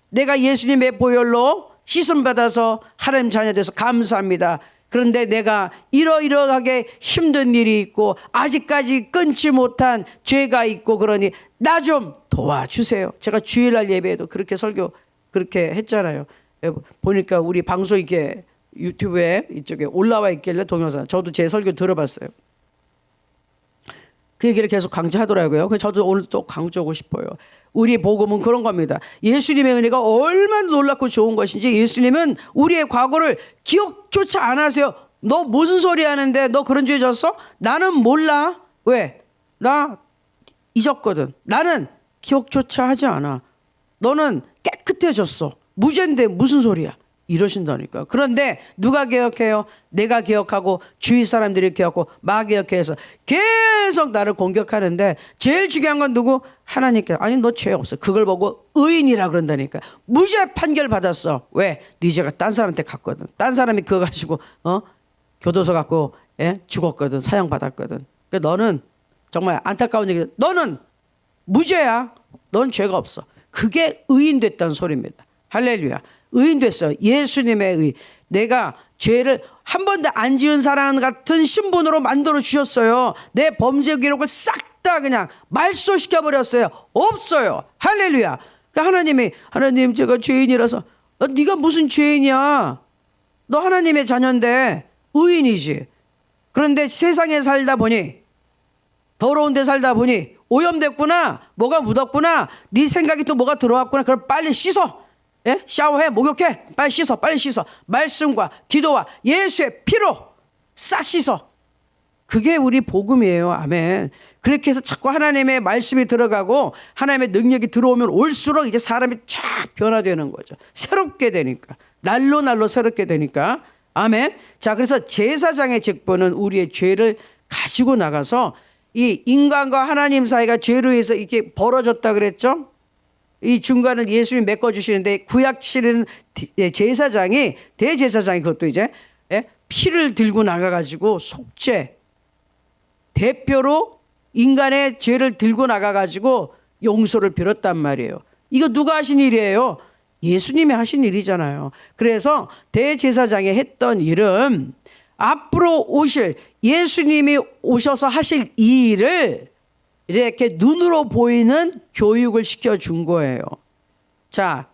내가 예수님의 보혈로 씻음 받아서 하나님 자녀 돼서 감사합니다. 그런데 내가 이러이러하게 힘든 일이 있고 아직까지 끊지 못한 죄가 있고 그러니 나 좀 도와주세요. 제가 주일날 예배에도 그렇게 설교 그렇게 했잖아요. 보니까 우리 방송 이게 유튜브에 이쪽에 올라와 있길래 동영상 저도 제 설교 들어봤어요. 그 얘기를 계속 강조하더라고요. 그래서 저도 오늘 또 강조하고 싶어요. 우리 복음은 그런 겁니다. 예수님의 은혜가 얼마나 놀랍고 좋은 것인지 예수님은 우리의 과거를 기억조차 안 하세요. 너 무슨 소리 하는데 너 그런 죄 졌어? 나는 몰라. 왜? 나 잊었거든. 나는 기억조차 하지 않아. 너는 깨끗해졌어. 무죄인데 무슨 소리야. 이러신다니까. 그런데 누가 기억해요? 내가 기억하고 주위 사람들이 기억하고 막 기억해서 계속 나를 공격하는데 제일 중요한 건 누구? 하나님께. 아니 너 죄 없어. 그걸 보고 의인이라 그런다니까. 무죄 판결 받았어. 왜? 네 죄가 딴 사람한테 갔거든. 딴 사람이 그거 가지고 교도소 갖고 죽었거든. 사형 받았거든. 그러니까 너는 정말 안타까운 얘기. 너는 무죄야. 넌 죄가 없어. 그게 의인 됐다는 소리입니다. 할렐루야. 의인 됐어. 예수님의 의. 내가 죄를 한 번도 안 지은 사람 같은 신분으로 만들어 주셨어요. 내 범죄 기록을 싹 다 그냥 말소시켜 버렸어요. 없어요. 할렐루야. 그러니까 하나님 제가 죄인이라서 네가 무슨 죄인이야. 너 하나님의 자녀인데 의인이지. 그런데 세상에 살다 보니 더러운 데 살다 보니 오염됐구나. 뭐가 묻었구나. 네 생각이 또 뭐가 들어왔구나. 그럼 빨리 씻어. 예? 샤워해. 목욕해. 빨리 씻어. 빨리 씻어. 말씀과 기도와 예수의 피로 싹 씻어. 그게 우리 복음이에요. 아멘. 그렇게 해서 자꾸 하나님의 말씀이 들어가고 하나님의 능력이 들어오면 올수록 이제 사람이 쫙 변화되는 거죠. 새롭게 되니까. 날로 새롭게 되니까. 아멘. 자, 그래서 제사장의 직분은 우리의 죄를 가지고 나가서 이 인간과 하나님 사이가 죄로 해서 이렇게 벌어졌다 그랬죠. 이 중간은 예수님이 메꿔주시는데 구약 시대는 제사장이 대제사장이 그것도 이제 피를 들고 나가가지고 속죄 대표로 인간의 죄를 들고 나가가지고 용서를 빌었단 말이에요. 이거 누가 하신 일이에요? 예수님이 하신 일이잖아요. 그래서 대제사장이 했던 일은 앞으로 오실 예수님이 오셔서 하실 이 일을 이렇게 눈으로 보이는 교육을 시켜준 거예요. 자,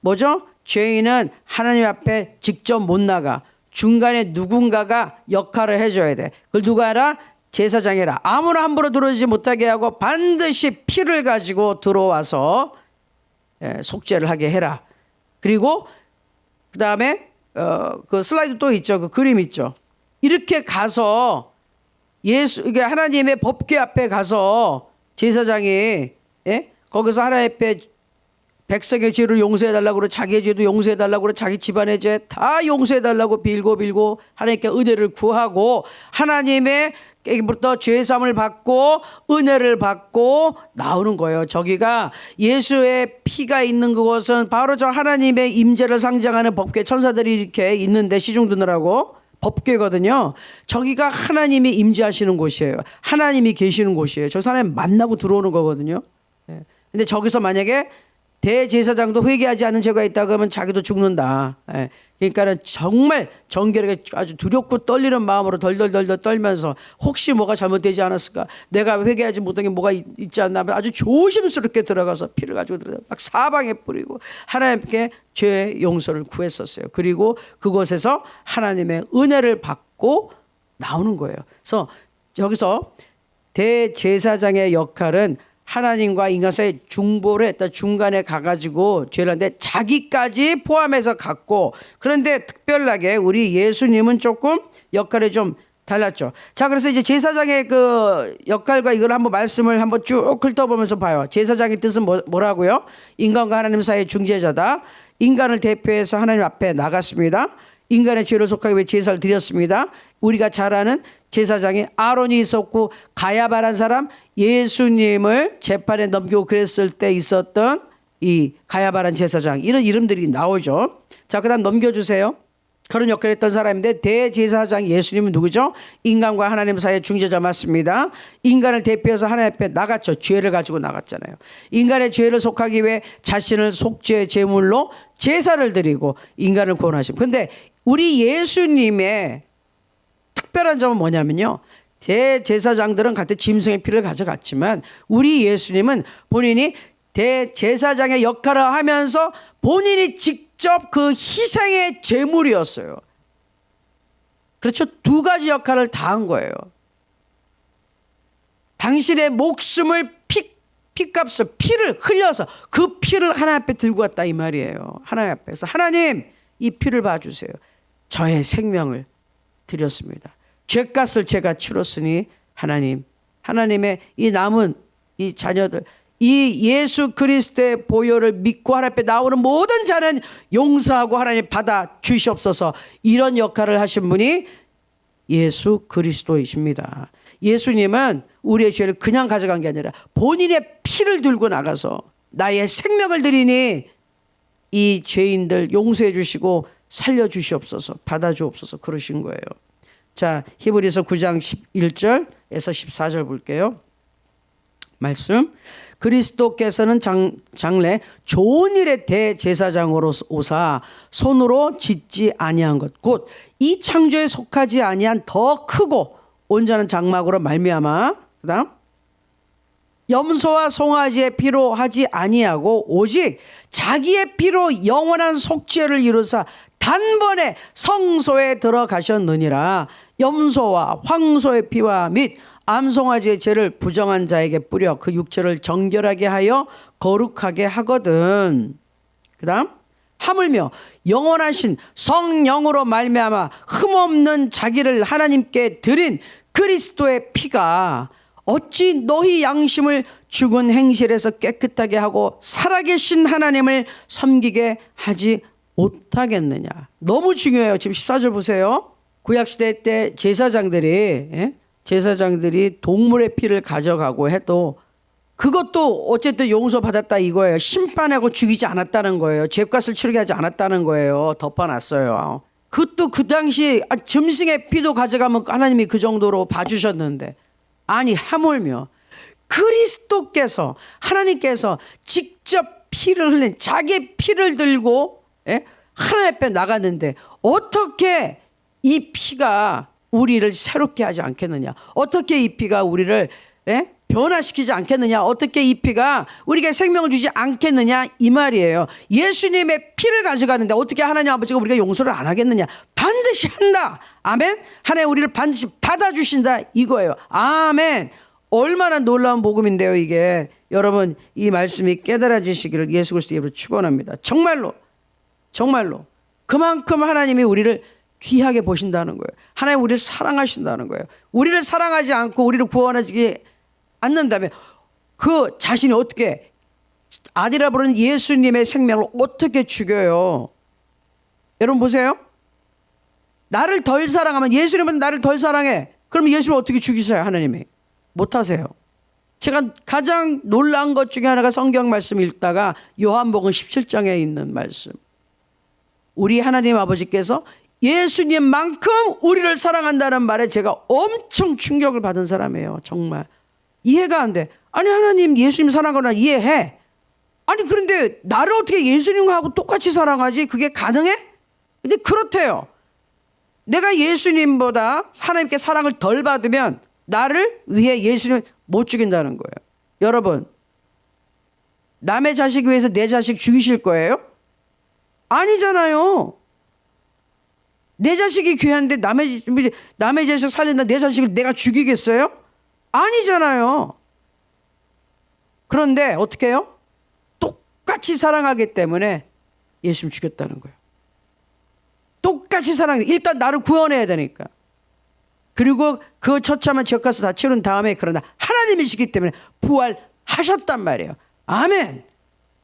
뭐죠? 죄인은 하나님 앞에 직접 못 나가. 중간에 누군가가 역할을 해줘야 돼. 그걸 누가 해라? 제사장이라. 아무나 함부로 들어오지 못하게 하고 반드시 피를 가지고 들어와서 속죄를 하게 해라. 그리고 그 다음에 그 슬라이드 또 있죠. 그 그림 있죠. 이렇게 가서 이게 하나님의 법궤 앞에 가서 제사장이 거기서 하나님 앞에 백성의 죄를 용서해달라고 그러고 자기의 죄도 용서해달라고 그러고 자기 집안의 죄 다 용서해달라고 빌고 하나님께 은혜를 구하고 하나님의부터 죄사함을 받고 은혜를 받고 나오는 거예요. 저기가 예수의 피가 있는 그곳은 바로 저 하나님의 임재를 상징하는 법궤 천사들이 이렇게 있는데 시중 두느라고 법궤거든요. 저기가 하나님이 임재하시는 곳이에요. 하나님이 계시는 곳이에요. 저 사람이 만나고 들어오는 거거든요. 근데 저기서 만약에 대제사장도 회개하지 않은 죄가 있다 그러면 자기도 죽는다. 그러니까는 정말 정결하게 아주 두렵고 떨리는 마음으로 덜덜덜 떨면서 혹시 뭐가 잘못되지 않았을까? 내가 회개하지 못한 게 뭐가 있지 않나? 아주 조심스럽게 들어가서 피를 가지고 들어가 막 사방에 뿌리고 하나님께 죄 용서를 구했었어요. 그리고 그곳에서 하나님의 은혜를 받고 나오는 거예요. 그래서 여기서 대제사장의 역할은 하나님과 인간 사이의 중보를 했다. 중간에 가가지고 죄를 하는데 자기까지 포함해서 갔고, 그런데 특별하게 우리 예수님은 조금 역할이 좀 달랐죠. 자, 그래서 이제 제사장의 그 역할과 이걸 한번 말씀을 한번 쭉 훑어보면서 봐요. 제사장의 뜻은 뭐라고요? 인간과 하나님 사이의 중재자다. 인간을 대표해서 하나님 앞에 나갔습니다. 인간의 죄를 속하기 위해 제사를 드렸습니다. 우리가 잘 아는 제사장이 아론이 있었고 가야바란 사람 예수님을 재판에 넘기고 그랬을 때 있었던 이 가야바란 제사장, 이런 이름들이 나오죠. 자, 그다음 넘겨주세요. 그런 역할을 했던 사람인데 대제사장 예수님은 누구죠? 인간과 하나님 사이의 중재자 맞습니다. 인간을 대표해서 하나님 앞에 나갔죠. 죄를 가지고 나갔잖아요. 인간의 죄를 속하기 위해 자신을 속죄 제물로 제사를 드리고 인간을 구원하심. 근데 우리 예수님의 특별한 점은 뭐냐면요, 대제사장들은 각각 짐승의 피를 가져갔지만 우리 예수님은 본인이 대제사장의 역할을 하면서 본인이 직접 그 희생의 제물이었어요. 그렇죠. 두 가지 역할을 다 한 거예요. 당신의 목숨을 피값을 피를 흘려서 그 피를 하나님 앞에 들고 왔다 이 말이에요. 하나님 앞에서 하나님 이 피를 봐주세요. 저의 생명을 드렸습니다. 죄값을 제가 치렀으니 하나님의 이 남은 이 자녀들, 이 예수 그리스도의 보혈을 믿고 하나님 앞에 나오는 모든 자는 용서하고 하나님 받아 주시옵소서. 이런 역할을 하신 분이 예수 그리스도이십니다. 예수님은 우리의 죄를 그냥 가져간 게 아니라 본인의 피를 들고 나가서 나의 생명을 드리니 이 죄인들 용서해 주시고 살려 주시옵소서, 받아 주옵소서 그러신 거예요. 자, 히브리서 9장 11절에서 14절 볼게요. 말씀. 그리스도께서는 장래 좋은 일의 대제사장으로 오사 손으로 짓지 아니한 것 곧 이 창조에 속하지 아니한 더 크고 온전한 장막으로 말미암아 그다음 염소와 송아지의 피로 하지 아니하고 오직 자기의 피로 영원한 속죄를 이루사 단번에 성소에 들어가셨느니라. 염소와 황소의 피와 및 암송아지의 죄를 부정한 자에게 뿌려 그 육체를 정결하게 하여 거룩하게 하거든. 그다음 하물며 영원하신 성령으로 말미암아 흠없는 자기를 하나님께 드린 그리스도의 피가 어찌 너희 양심을 죽은 행실에서 깨끗하게 하고 살아계신 하나님을 섬기게 하지 못하겠느냐. 너무 중요해요. 지금 14절 보세요. 구약시대 때 제사장들이 동물의 피를 가져가고 해도 그것도 어쨌든 용서받았다 이거예요. 심판하고 죽이지 않았다는 거예요. 죄값을 치르게 하지 않았다는 거예요. 덮어놨어요. 그것도 그 당시 짐승의 피도 가져가면 하나님이 그 정도로 봐주셨는데 아니 하물며 그리스도께서 하나님께서 직접 피를 흘린 자기 피를 들고 하나님 앞에 나갔는데 어떻게 이 피가 우리를 새롭게 하지 않겠느냐. 어떻게 이 피가 우리를 변화시키지 않겠느냐. 어떻게 이 피가 우리에게 생명을 주지 않겠느냐 이 말이에요. 예수님의 피를 가져가는데 어떻게 하나님 아버지가 우리가 용서를 안 하겠느냐. 반드시 한다. 아멘. 하나님 우리를 반드시 받아주신다 이거예요. 아멘. 얼마나 놀라운 복음인데요 이게. 여러분 이 말씀이 깨달아지시기를 예수 그리스도 이름으로 축원합니다. 정말로 그만큼 하나님이 우리를 귀하게 보신다는 거예요. 하나님 우리를 사랑하신다는 거예요. 우리를 사랑하지 않고 우리를 구원하지 않는다면 그 자신이 어떻게 아들이라 부르는 예수님의 생명을 어떻게 죽여요. 여러분 보세요. 나를 덜 사랑하면 예수님은 나를 덜 사랑해. 그러면 예수님을 어떻게 죽이세요? 하나님이 못하세요. 제가 가장 놀라운 것 중에 하나가 성경 말씀 읽다가 요한복음 17장에 있는 말씀. 우리 하나님 아버지께서 예수님만큼 우리를 사랑한다는 말에 제가 엄청 충격을 받은 사람이에요. 정말 이해가 안 돼. 아니 하나님 예수님 사랑하거나 이해해. 아니 그런데 나를 어떻게 예수님하고 똑같이 사랑하지? 그게 가능해? 근데 그렇대요. 내가 예수님보다 하나님께 사랑을 덜 받으면 나를 위해 예수님을 못 죽인다는 거예요. 여러분 남의 자식 위해서 내 자식 죽이실 거예요? 아니잖아요. 내 자식이 귀한데 남의 자식 살린다 내 자식을 내가 죽이겠어요? 아니잖아요. 그런데 어떻게 해요? 똑같이 사랑하기 때문에 예수님 죽였다는 거예요. 똑같이 사랑해. 일단 나를 구원해야 되니까. 그리고 그 처참한 죄값을 다 치른 다음에 그러나 하나님이시기 때문에 부활하셨단 말이에요. 아멘.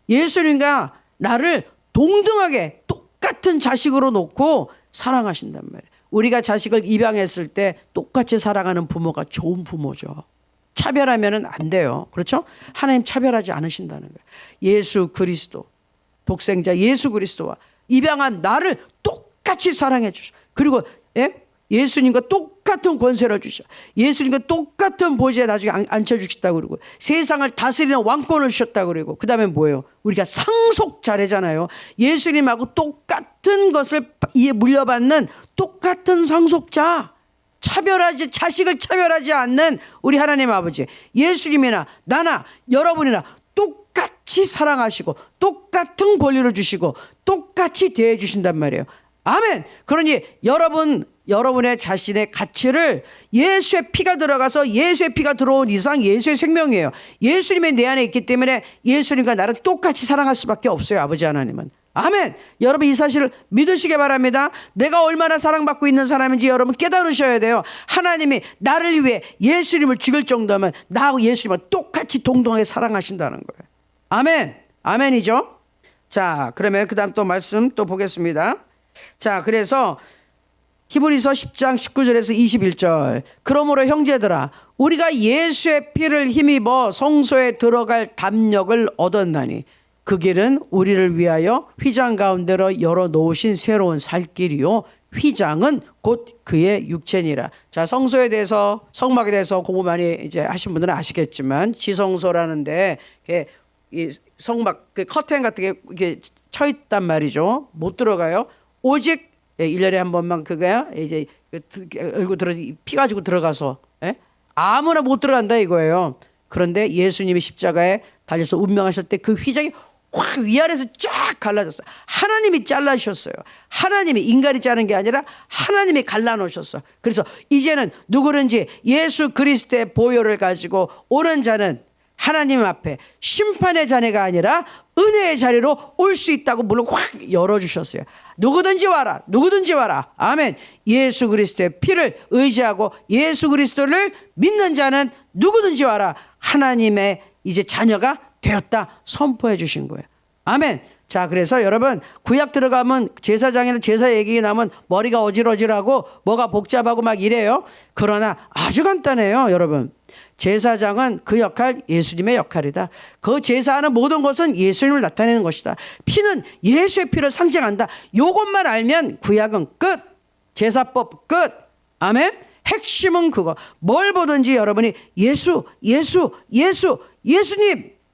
예수님과 나를 동등하게 똑같은 자식으로 놓고 사랑하신단 말이에요. 우리가 자식을 입양했을 때 똑같이 사랑하는 부모가 좋은 부모죠. 차별하면 안 돼요. 그렇죠? 하나님 차별하지 않으신다는 거예요. 예수 그리스도 독생자 예수 그리스도와 입양한 나를 똑같이 사랑해 주셔. 그리고 예수님과 똑같은 권세를 주셔. 예수님과 똑같은 보좌에 나중에 앉혀주셨다고 그러고 세상을 다스리는 왕권을 주셨다고 그러고 그 다음에 뭐예요? 우리가 상속자래잖아요. 예수님하고 똑같은 것을 물려받는 똑같은 상속자. 자식을 차별하지 않는 우리 하나님 아버지 예수님이나 나나 여러분이나 똑같이 사랑하시고 똑같은 권리를 주시고 똑같이 대해 주신단 말이에요. 아멘. 그러니 여러분의 자신의 가치를 예수의 피가 들어가서 예수의 피가 들어온 이상 예수의 생명이에요. 예수님의 내 안에 있기 때문에 예수님과 나를 똑같이 사랑할 수밖에 없어요. 아버지 하나님은. 아멘. 여러분 이 사실을 믿으시기 바랍니다. 내가 얼마나 사랑받고 있는 사람인지 여러분 깨달으셔야 돼요. 하나님이 나를 위해 예수님을 죽일 정도면 나하고 예수님을 똑같이 동등하게 사랑하신다는 거예요. 아멘. 아멘이죠. 자 그러면 그 다음 또 말씀 또 보겠습니다. 자 그래서 히브리서 10장 19절에서 21절 그러므로 형제들아 우리가 예수의 피를 힘입어 성소에 들어갈 담력을 얻었나니 그 길은 우리를 위하여 휘장 가운데로 열어놓으신 새로운 살 길이요 휘장은 곧 그의 육체니라. 자, 성소에 대해서, 성막에 대해서 공부 많이 이제 하신 분들은 아시겠지만, 지성소라는데 이 성막 그 커튼 같은 게 이렇게 쳐 있단 말이죠. 못 들어가요. 오직 1년에 한 번만 그거야 이제 얼굴 들어 피 가지고 들어가서 아무나 못 들어간다 이거예요. 그런데 예수님이 십자가에 달려서 운명하실 때 그 휘장이 확 위아래에서 쫙 갈라졌어요. 하나님이 잘라주셨어요. 하나님이, 인간이 자른 게 아니라 하나님이 갈라놓으셨어. 그래서 이제는 누구든지 예수 그리스도의 보혈을 가지고 오는 자는 하나님 앞에 심판의 자리가 아니라 은혜의 자리로 올 수 있다고 문을 확 열어주셨어요. 누구든지 와라, 누구든지 와라. 아멘. 예수 그리스도의 피를 의지하고 예수 그리스도를 믿는 자는 누구든지 와라. 하나님의 이제 자녀가 되었다 선포해 주신 거예요. 아멘. 자, 그래서 여러분 구약 들어가면 제사장이나 제사 얘기 나면 머리가 어질어질하고 뭐가 복잡하고 막 이래요. 그러나 아주 간단해요, 여러분. 제사장은 그 역할, 예수님의 역할이다. 그 제사하는 모든 것은 예수님을 나타내는 것이다. 피는 예수의 피를 상징한다. 요것만 알면 구약은 끝. 제사법 끝. 아멘. 핵심은 그거. 뭘 보든지 여러분이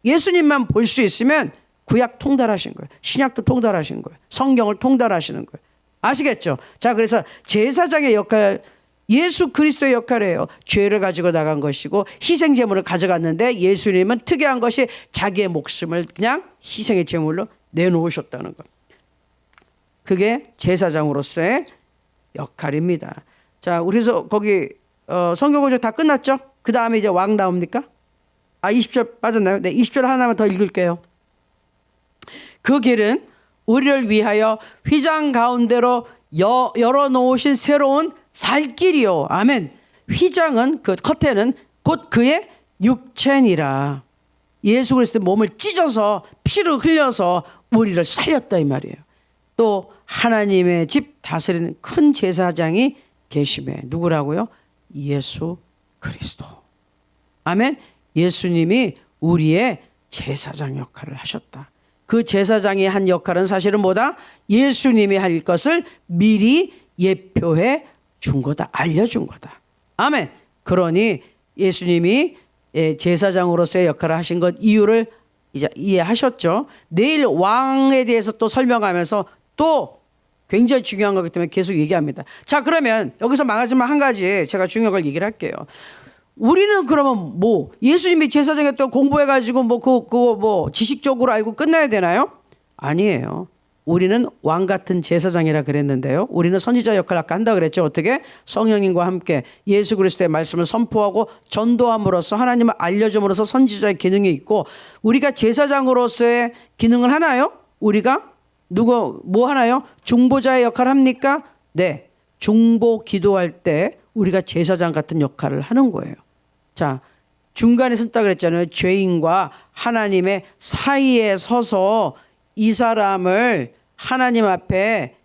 예수님만 볼 수 있으면 구약 통달하신 거예요. 신약도 통달하신 거예요. 성경을 통달하시는 거예요. 아시겠죠? 자, 그래서 제사장의 역할, 예수 그리스도의 역할이에요. 죄를 가지고 나간 것이고 희생 제물을 가져갔는데 예수님은 특이한 것이 자기의 목숨을 그냥 희생의 제물로 내놓으셨다는 것. 그게 제사장으로서의 역할입니다. 자, 그래서 거기 성경 구절 다 끝났죠? 그 다음에 이제 왕 나옵니까? 20절 빠졌나요? 네, 20절 하나만 더 읽을게요. 그 길은 우리를 위하여 휘장 가운데로 열어놓으신 새로운 살 길이요. 아멘. 휘장은, 그 커튼은 곧 그의 육체니라. 예수 그리스도의 몸을 찢어서 피를 흘려서 우리를 살렸다 이 말이에요. 또 하나님의 집 다스리는 큰 제사장이 계심에 누구라고요? 예수 그리스도. 아멘. 예수님이 우리의 제사장 역할을 하셨다. 그 제사장이 한 역할은 사실은 뭐다? 예수님이 할 것을 미리 예표해 준 거다. 알려준 거다. 아멘. 그러니 예수님이 제사장으로서의 역할을 하신 것 이유를 이제 이해하셨죠. 내일 왕에 대해서 또 설명하면서 또 굉장히 중요한 거기 때문에 계속 얘기합니다. 자, 그러면 여기서 마지막 한 가지 제가 중요한 걸 얘기를 할게요. 우리는 그러면 뭐 예수님이 제사장에 또 공부해가지고 그거 지식적으로 알고 끝나야 되나요? 아니에요. 우리는 왕 같은 제사장이라 그랬는데요. 우리는 선지자 역할을 아까 한다 그랬죠. 어떻게? 성령님과 함께 예수 그리스도의 말씀을 선포하고 전도함으로써 하나님을 알려줌으로써 선지자의 기능이 있고, 우리가 제사장으로서의 기능을 하나요? 우리가 뭐 하나요? 중보자의 역할을 합니까? 네. 중보 기도할 때 우리가 제사장 같은 역할을 하는 거예요. 자, 중간에 섰다 그랬잖아요. 죄인과 하나님의 사이에 서서 이 사람을 하나님 앞에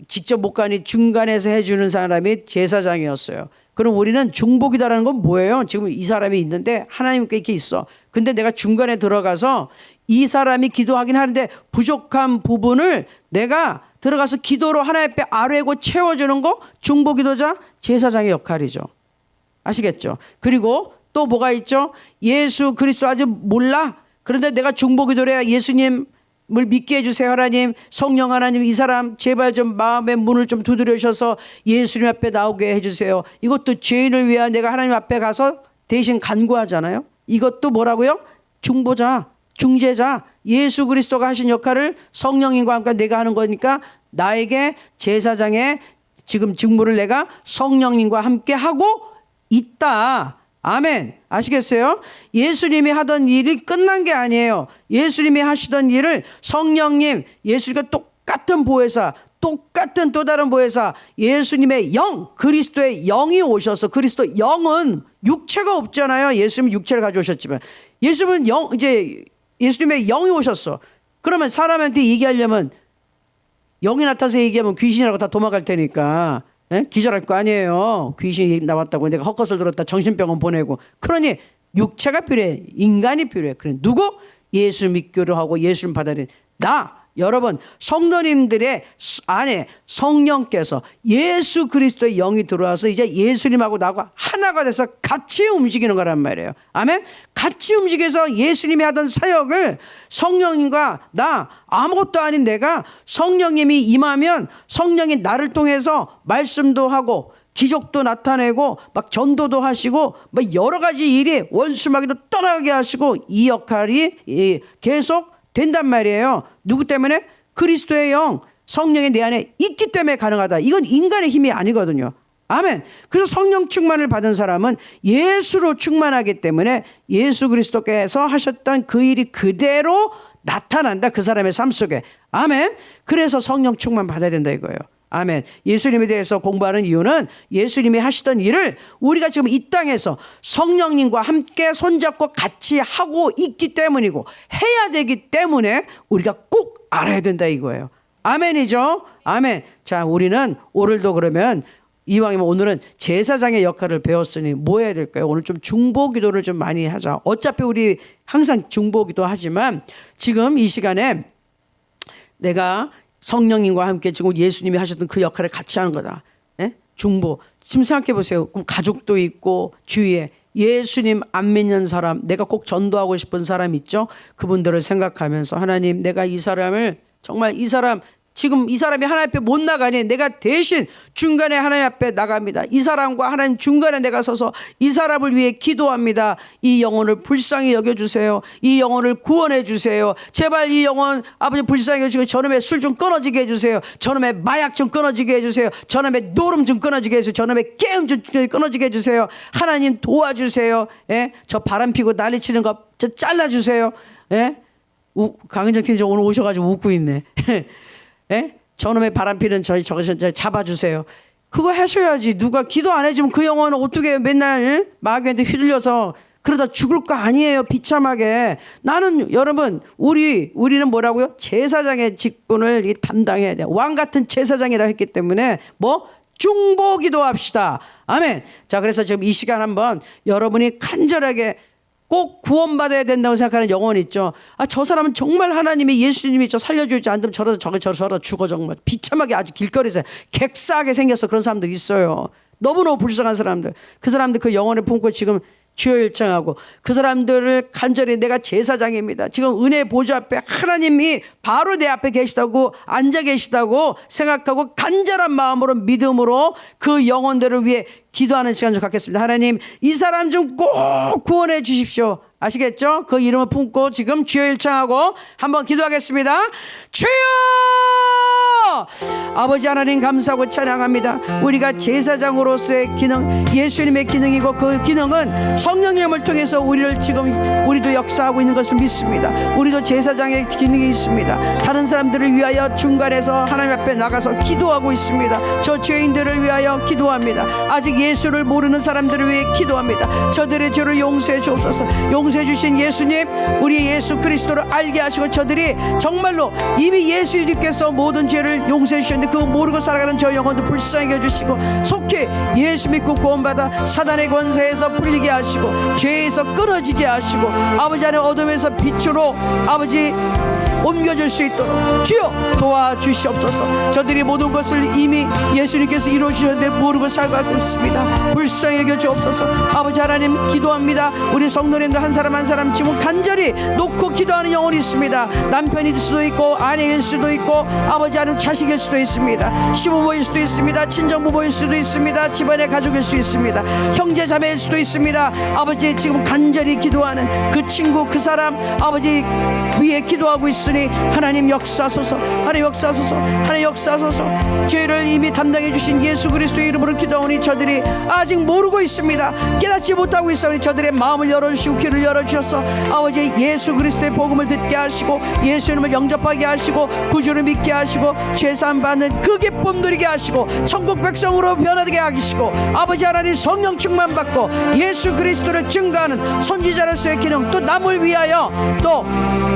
직접 못 가니 중간에서 해주는 사람이 제사장이었어요. 그럼 우리는 중보기도라는 건 뭐예요? 지금 이 사람이 있는데 하나님께 이렇게 있어. 근데 내가 중간에 들어가서 이 사람이 기도하긴 하는데 부족한 부분을 내가 들어가서 기도로 하나님 앞에 아뢰고 채워주는 거 중보기도자 제사장의 역할이죠. 아시겠죠? 그리고 또 뭐가 있죠? 예수 그리스도 아직 몰라? 그런데 내가 중보기도를 해야 예수님을 믿게 해주세요. 하나님, 성령 하나님, 이 사람 제발 좀 마음의 문을 좀 두드려 주셔서 예수님 앞에 나오게 해주세요. 이것도 죄인을 위한 내가 하나님 앞에 가서 대신 간구하잖아요. 이것도 뭐라고요? 중보자, 중재자, 예수 그리스도가 하신 역할을 성령님과 함께 내가 하는 거니까 나에게 제사장의 지금 직무를 내가 성령님과 함께 하고 있다. 아멘. 아시겠어요? 예수님이 하던 일이 끝난 게 아니에요. 예수님이 하시던 일을 성령님, 예수님과 똑같은 보혜사, 똑같은 또 다른 보혜사, 예수님의 영, 그리스도의 영이 오셔서, 그리스도 영은 육체가 없잖아요. 예수님은 육체를 가져오셨지만 예수님은 이제 예수님의 영이 오셨어. 그러면 사람한테 얘기하려면 영이 나타나서 얘기하면 귀신이라고 다 도망갈 테니까 기절할 거 아니에요. 귀신이 나왔다고 내가 헛것을 들었다 정신병원 보내고. 그러니 육체가 필요해. 인간이 필요해. 그래 누구? 예수 믿기로 하고 예수님 받아들인 나 여러분 성도님들의 안에 성령께서 예수 그리스도의 영이 들어와서 이제 예수님하고 나하고 하나가 돼서 같이 움직이는 거란 말이에요. 아멘. 같이 움직여서 예수님이 하던 사역을 성령님과 나 아무것도 아닌 내가 성령님이 임하면 성령이 나를 통해서 말씀도 하고 기적도 나타내고 막 전도도 하시고 막 여러 가지 일이 원수마귀도 떠나게 하시고 이 역할이 계속 된단 말이에요. 누구 때문에? 그리스도의 영 성령이 내 안에 있기 때문에 가능하다. 이건 인간의 힘이 아니거든요. 아멘. 그래서 성령 충만을 받은 사람은 예수로 충만하기 때문에 예수 그리스도께서 하셨던 그 일이 그대로 나타난다. 그 사람의 삶 속에. 아멘. 그래서 성령 충만 받아야 된다 이거예요. 아멘. 예수님에 대해서 공부하는 이유는 예수님이 하시던 일을 우리가 지금 이 땅에서 성령님과 함께 손잡고 같이 하고 있기 때문이고 해야 되기 때문에 우리가 꼭 알아야 된다 이거예요. 아멘이죠. 아멘. 자, 우리는 오늘도 그러면 이왕이면 오늘은 제사장의 역할을 배웠으니 뭐 해야 될까요? 오늘 좀 중보기도를 좀 많이 하자. 어차피 우리 항상 중보기도 하지만 지금 이 시간에 내가 성령님과 함께 지금 예수님이 하셨던 그 역할을 같이 하는 거다. 예? 중보. 지금 생각해 보세요. 그럼 가족도 있고 주위에 예수님 안 믿는 사람, 내가 꼭 전도하고 싶은 사람 있죠? 그분들을 생각하면서 하나님, 내가 이 사람을 정말 이 사람 지금 이 사람이 하나님 앞에 못 나가니 내가 대신 중간에 하나님 앞에 나갑니다. 이 사람과 하나님 중간에 내가 서서 이 사람을 위해 기도합니다. 이 영혼을 불쌍히 여겨주세요. 이 영혼을 구원해 주세요. 제발 이 영혼 아버지 불쌍히 여겨주시고 저놈의 술 좀 끊어지게 해주세요. 저놈의 마약 좀 끊어지게 해주세요. 저놈의 노름 좀 끊어지게 해주세요. 저놈의 게임 좀 끊어지게 해주세요. 하나님 도와주세요. 예? 저 바람 피고 난리치는 거 저 잘라주세요. 예? 강은정 팀장 오늘 오셔가지고 웃고 있네. 예? 저놈의 바람피는 저희 잡아주세요. 그거 하셔야지. 누가 기도 안 해주면 그 영혼은 어떻게 맨날 마귀한테 휘둘려서 그러다 죽을 거 아니에요. 비참하게. 나는 여러분 우리는 뭐라고요? 제사장의 직분을 담당해야 돼. 왕 같은 제사장이라 했기 때문에 뭐 중보기도 합시다. 아멘. 자, 그래서 지금 이 시간 한번 여러분이 간절하게 꼭 구원받아야 된다고 생각하는 영혼 있죠. 아, 저 사람은 정말 하나님이 예수님이 저 살려주지 않으면 저러다 죽어 정말. 비참하게 아주 길거리에서 객사하게 생겨서 그런 사람들 있어요. 너무너무 불쌍한 사람들. 그 사람들 그 영혼을 품고 지금 주여 일청하고 그 사람들을 간절히 내가 제사장입니다. 지금 은혜 보좌 앞에 하나님이 바로 내 앞에 계시다고 앉아 계시다고 생각하고 간절한 마음으로 믿음으로 그 영혼들을 위해 기도하는 시간 좀 갖겠습니다. 하나님 이 사람 좀 꼭 구원해 주십시오. 아시겠죠? 그 이름을 품고 지금 주여 일청하고 한번 기도하겠습니다. 주여! 아버지 하나님 감사하고 찬양합니다. 우리가 제사장으로서의 기능, 예수님의 기능이고 그 기능은 성령님을 통해서 우리도 역사하고 있는 것을 믿습니다. 우리도 제사장의 기능이 있습니다. 다른 사람들을 위하여 중간에서 하나님 앞에 나가서 기도하고 있습니다. 저 죄인들을 위하여 기도합니다. 아직 예수를 모르는 사람들을 위해 기도합니다. 저들의 죄를 용서해 주옵소서. 용서해 주신 예수님, 우리 예수 그리스도를 알게 하시고 저들이 정말로 이미 예수님께서 모든 죄를 용서해 주셨는데 그거 모르고 살아가는 저 영혼도 불쌍히 해주시고 속히 예수 믿고 구원받아 사단의 권세에서 풀리게 하시고 죄에서 끊어지게 하시고 아버지 안에 어둠에서 빛으로 아버지 옮겨줄 수 있도록 주여 도와주시옵소서. 저들이 모든 것을 이미 예수님께서 이루어주셨는데 모르고 살고 있습니다. 불쌍히 여겨주옵소서. 아버지 하나님 기도합니다. 우리 성도님들 한 사람 한 사람 지금 간절히 놓고 기도하는 영혼이 있습니다. 남편일 수도 있고 아내일 수도 있고 아버지 하나님 자식일 수도 있습니다. 시부모일 수도 있습니다. 친정부모일 수도 있습니다. 집안의 가족일 수도 있습니다. 형제 자매일 수도 있습니다. 아버지 지금 간절히 기도하는 그 친구 그 사람 아버지 위에 기도하고 있으니 하나님 역사하소서. 하나님 역사하소서. 하나님 역사하소서. 죄를 이미 담당해 주신 예수 그리스도의 이름으로 기도하오니 저들이 아직 모르고 있습니다. 깨닫지 못하고 있으니 저들의 마음을 열어주시고 귀를 열어주셔서 아버지 예수 그리스도의 복음을 듣게 하시고 예수 이름을 영접하게 하시고 구주를 믿게 하시고 죄사함 받는 그 기쁨 누리게 하시고 천국 백성으로 변화되게 하시고 아버지 하나님 성령 충만 받고 예수 그리스도를 증거하는 선지자로서의 기능 또 남을 위하여 또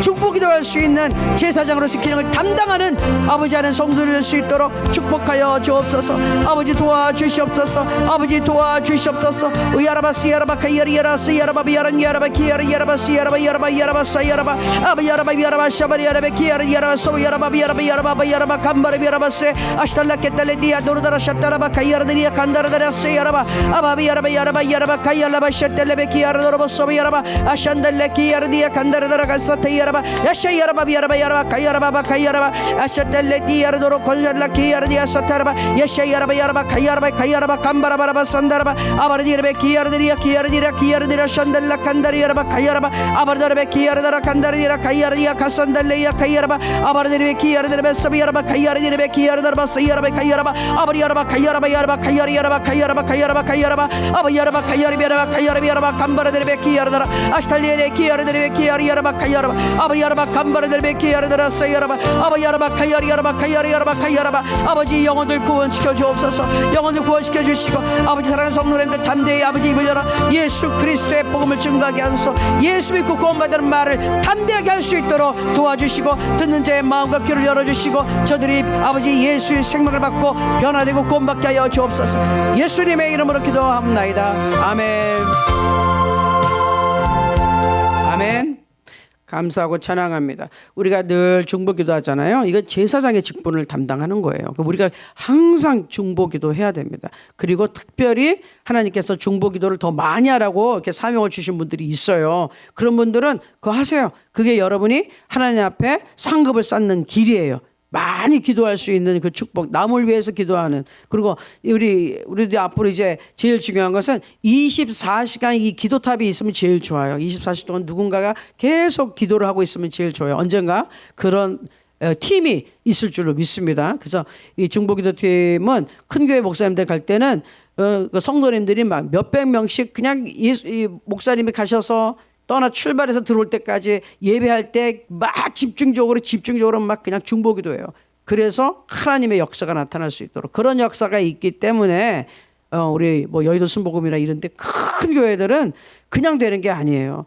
중보기도할 수 있는 중보하는 제사장으로서 기능을 담당하는 아버지 하는 성도를 될 수 있도록 축복하여 주옵소서. 아버지 도와주시옵소서. 아버지 도와주시옵소서. 우야라바스 야라바카 야리야라스 야라바비 야란 야라바 기야리 야라바스 야라바 야라바 야라바사 야라바 아바 야라바 야라바 샤바리 야라바 기야리 야라바 소 야라바 야라바 야라바 야라바 감바리 야라바세 아스탈라케탈레 디아 도르다라 샤타라바 카야르디야 간다라다라세 야라바 아바비 야라바 야라바 야라바 카야라바 샤텔레베 기야르 도르바 소 야라바 아샨달레 기야르디야 간다라다라 가사테 야라바 야샤 야라바 야라바 야라바 카야라바 카야라바 아샤텔레 디야르 도르 콜잘라 기야르디야 사타라바 야샤 야라바 야라바 카야라바 카야라바 감바라바라바 산다라바 아바르디르베 기야르디야 기야르디라 기야르디라 샨달라 간다리야라바 카야라바 아바르다르베 기야르다라 간다리라 카야르디야 가산달레야 카야라바 아바르디르베 기야르디르베 사비야라바 카야르디르베 기야르다라바 사야라바 카야라바 아바리야라바 카야라바 야라바 카야리야라바 카야라바 카야라바 카야라바 아바야라바 카야리야라바 카야라비야라바 감바르디르베 기야르다라 아스탈리에레 기야르디르베 기야리야라바 카야라바 아바리야라바 감바르디르베 기야르다라 사야라바 아바야라바 카야리야라바 카야리야라바 카야라바 아버지 영혼들 구원시켜 주옵소서. 영혼들 구원시켜 주시고 아버지 사랑하는 성도님들 담대히 아버지 입을 열어 예수 그리스도의 복음을 증거하게 하소서. 예수 믿고 구원받는 말을 담대하게 할 수 있도록 도와주시고 듣는 자의 마음과 귀를 열어주시고 저들이 아버지 예수의 생명을 받고 변화되고 구원받게 하여 주옵소서. 예수님의 이름으로 기도합나이다. 아멘. 아멘. 감사하고 찬양합니다. 우리가 늘 중보기도 하잖아요. 이거 제사장의 직분을 담당하는 거예요. 우리가 항상 중보기도 해야 됩니다. 그리고 특별히 하나님께서 중보기도를 더 많이 하라고 이렇게 사명을 주신 분들이 있어요. 그런 분들은 그거 하세요. 그게 여러분이 하나님 앞에 상급을 쌓는 길이에요. 많이 기도할 수 있는 그 축복, 남을 위해서 기도하는. 그리고 우리도 앞으로 이제 제일 중요한 것은 24시간 이 기도탑이 있으면 제일 좋아요. 24시간 동안 누군가가 계속 기도를 하고 있으면 제일 좋아요. 언젠가 그런 팀이 있을 줄로 믿습니다. 그래서 이 중보기도팀은 큰 교회 목사님들 갈 때는 그 성도님들이 막 몇백 명씩 그냥 이 목사님이 가셔서 떠나 출발해서 들어올 때까지 예배할 때 막 집중적으로 막 그냥 중보기도해요. 그래서 하나님의 역사가 나타날 수 있도록 그런 역사가 있기 때문에 우리 뭐 여의도 순복음이나 이런 데 큰 교회들은 그냥 되는 게 아니에요.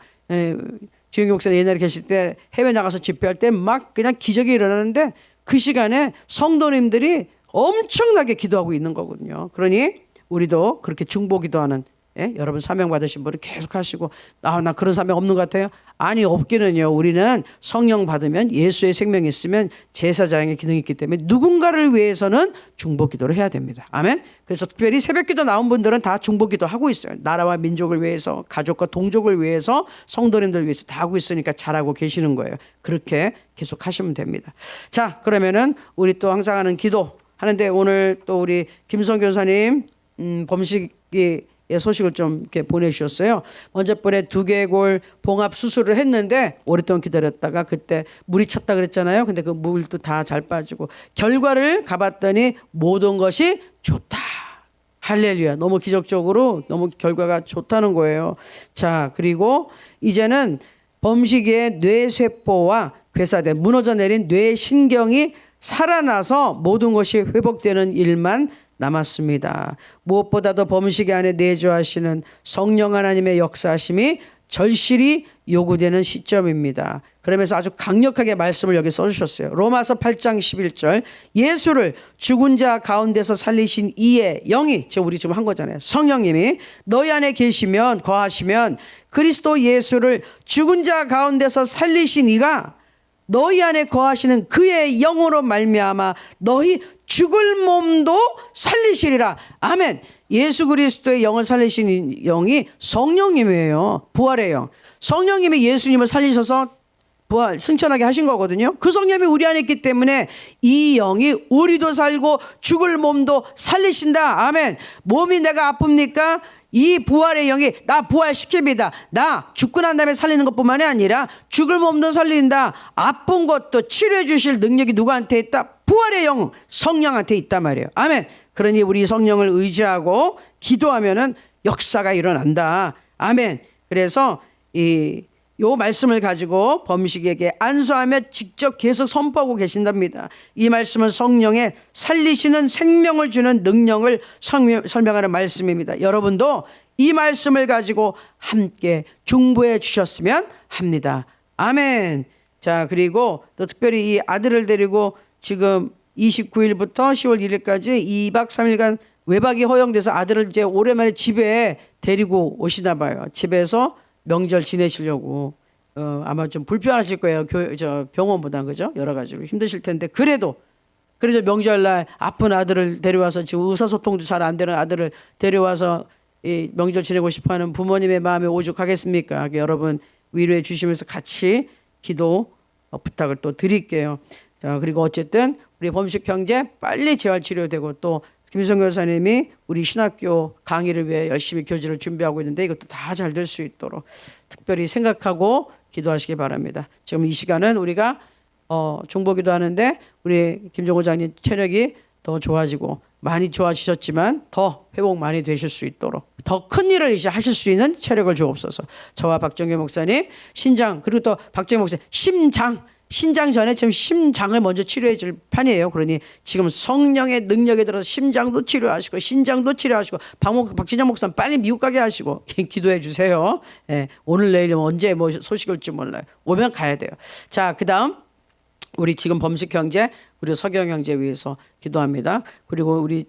주영기 목사님 옛날에 계실 때 해외 나가서 집회할 때 막 그냥 기적이 일어나는데 그 시간에 성도님들이 엄청나게 기도하고 있는 거거든요. 그러니 우리도 그렇게 중보기도하는 여러분 사명 받으신 분은 계속 하시고 나 그런 사명 없는 것 같아요? 아니 없기는요. 우리는 성령 받으면 예수의 생명이 있으면 제사장의 기능이 있기 때문에 누군가를 위해서는 중보기도를 해야 됩니다. 아멘. 그래서 특별히 새벽기도 나온 분들은 다 중보기도 하고 있어요. 나라와 민족을 위해서 가족과 동족을 위해서 성도님들 위해서 다 하고 있으니까 잘하고 계시는 거예요. 그렇게 계속 하시면 됩니다. 자 그러면은 우리 또 항상 하는 기도 하는데 오늘 또 우리 김성 교사님 범식이 소식을 좀 이렇게 보내주셨어요. 먼저 번에 두개골 봉합 수술을 했는데 오랫동안 기다렸다가 그때 물이 찼다 그랬잖아요. 근데 그 물도 다 잘 빠지고 결과를 가봤더니 모든 것이 좋다. 할렐루야. 너무 기적적으로 너무 결과가 좋다는 거예요. 자 그리고 이제는 범식이의 뇌세포와 괴사된 무너져 내린 뇌신경이 살아나서 모든 것이 회복되는 일만 남았습니다. 무엇보다도 범식이 안에 내주하시는 성령 하나님의 역사하심이 절실히 요구되는 시점입니다. 그러면서 아주 강력하게 말씀을 여기 써주셨어요. 로마서 8장 11절 예수를 죽은 자 가운데서 살리신 이의 영이 우리 지금 한 거잖아요. 성령님이 너희 안에 계시면 거하시면 그리스도 예수를 죽은 자 가운데서 살리신 이가 너희 안에 거하시는 그의 영으로 말미암아 너희 죽을 몸도 살리시리라. 아멘. 예수 그리스도의 영을 살리시는 영이 성령님이에요. 부활의 영. 성령님이 예수님을 살리셔서 부활 승천하게 하신 거거든요. 그 성령이 우리 안에 있기 때문에 이 영이 우리도 살고 죽을 몸도 살리신다. 아멘. 몸이 내가 아픕니까? 이 부활의 영이 나 부활시킵니다. 나 죽고 난 다음에 살리는 것뿐만이 아니라 죽을 몸도 살린다. 아픈 것도 치료해 주실 능력이 누구한테 있다? 부활의 영 성령한테 있단 말이에요. 아멘. 그러니 우리 성령을 의지하고 기도하면은 역사가 일어난다. 아멘. 그래서 요 말씀을 가지고 범식에게 안수하며 직접 계속 선포하고 계신답니다. 이 말씀은 성령의 살리시는 생명을 주는 능력을 설명하는 말씀입니다. 여러분도 이 말씀을 가지고 함께 중보해 주셨으면 합니다. 아멘. 자, 그리고 또 특별히 이 아들을 데리고 지금 29일부터 10월 1일까지 2박 3일간 외박이 허용돼서 아들을 이제 오랜만에 집에 데리고 오시나 봐요. 집에서 명절 지내시려고. 아마 좀 불편하실 거예요. 병원보다 그죠? 여러 가지로 힘드실 텐데 그래도 명절날 아픈 아들을 데려와서 지금 의사소통도 잘 안 되는 아들을 데려와서 이 명절 지내고 싶어하는 부모님의 마음에 오죽하겠습니까? 여러분 위로해 주시면서 같이 기도 부탁을 또 드릴게요. 자, 그리고 어쨌든 우리 범식 형제 빨리 재활 치료되고 또 김성 교사님이 우리 신학교 강의를 위해 열심히 교재를 준비하고 있는데 이것도 다 잘 될 수 있도록 특별히 생각하고 기도하시기 바랍니다. 지금 이 시간은 우리가 중보기도 하는데 우리 김종호 장님 체력이 더 좋아지고 많이 좋아지셨지만 더 회복 많이 되실 수 있도록 더 큰 일을 이제 하실 수 있는 체력을 주옵소서. 저와 박정규 목사님 신장 그리고 또 박정규 목사님 신장 전에 지금 심장을 먼저 치료해 줄 판이에요. 그러니 지금 성령의 능력에 들어서 심장도 치료하시고 신장도 치료하시고 박진영 목사님 빨리 미국 가게 하시고 기도해 주세요. 예, 오늘 내일 언제 뭐 소식 올지 몰라요. 오면 가야 돼요. 자, 그다음 우리 지금 범식 형제, 우리 서경 형제 위해서 기도합니다. 그리고 우리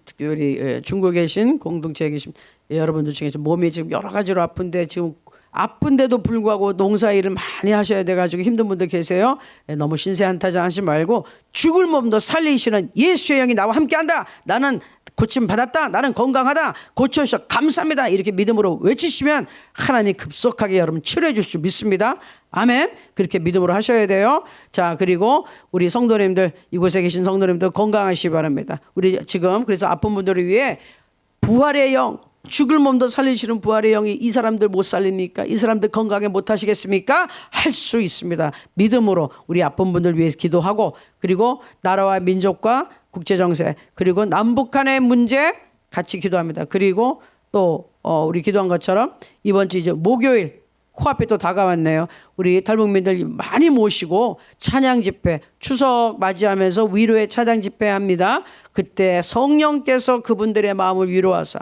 중국에 계신 공동체에 계신 여러분들 중에 몸이 지금 여러 가지로 아픈데 지금 아픈데도 불구하고 농사일을 많이 하셔야 돼가지고 힘든 분들 계세요. 너무 신세한타장 하지 말고 죽을 몸도 살리시는 예수의 영이 나와 함께한다. 나는 고침 받았다. 나는 건강하다. 고쳐주셔서 감사합니다. 이렇게 믿음으로 외치시면 하나님이 급속하게 여러분 치료해 주실 줄 믿습니다. 아멘. 그렇게 믿음으로 하셔야 돼요. 자, 그리고 우리 성도님들 이곳에 계신 성도님들 건강하시기 바랍니다. 우리 지금 그래서 아픈 분들을 위해 부활의 영 죽을 몸도 살리시는 부활의 영이 이 사람들 못 살립니까? 이 사람들 건강에 못 하시겠습니까? 할 수 있습니다. 믿음으로 우리 아픈 분들 위해서 기도하고 그리고 나라와 민족과 국제정세 그리고 남북한의 문제 같이 기도합니다. 그리고 또 우리 기도한 것처럼 이번 주 이제 목요일 코앞에 또 다가왔네요. 우리 탈북민들 많이 모시고 찬양 집회 추석 맞이하면서 위로의 찬양 집회 합니다. 그때 성령께서 그분들의 마음을 위로하사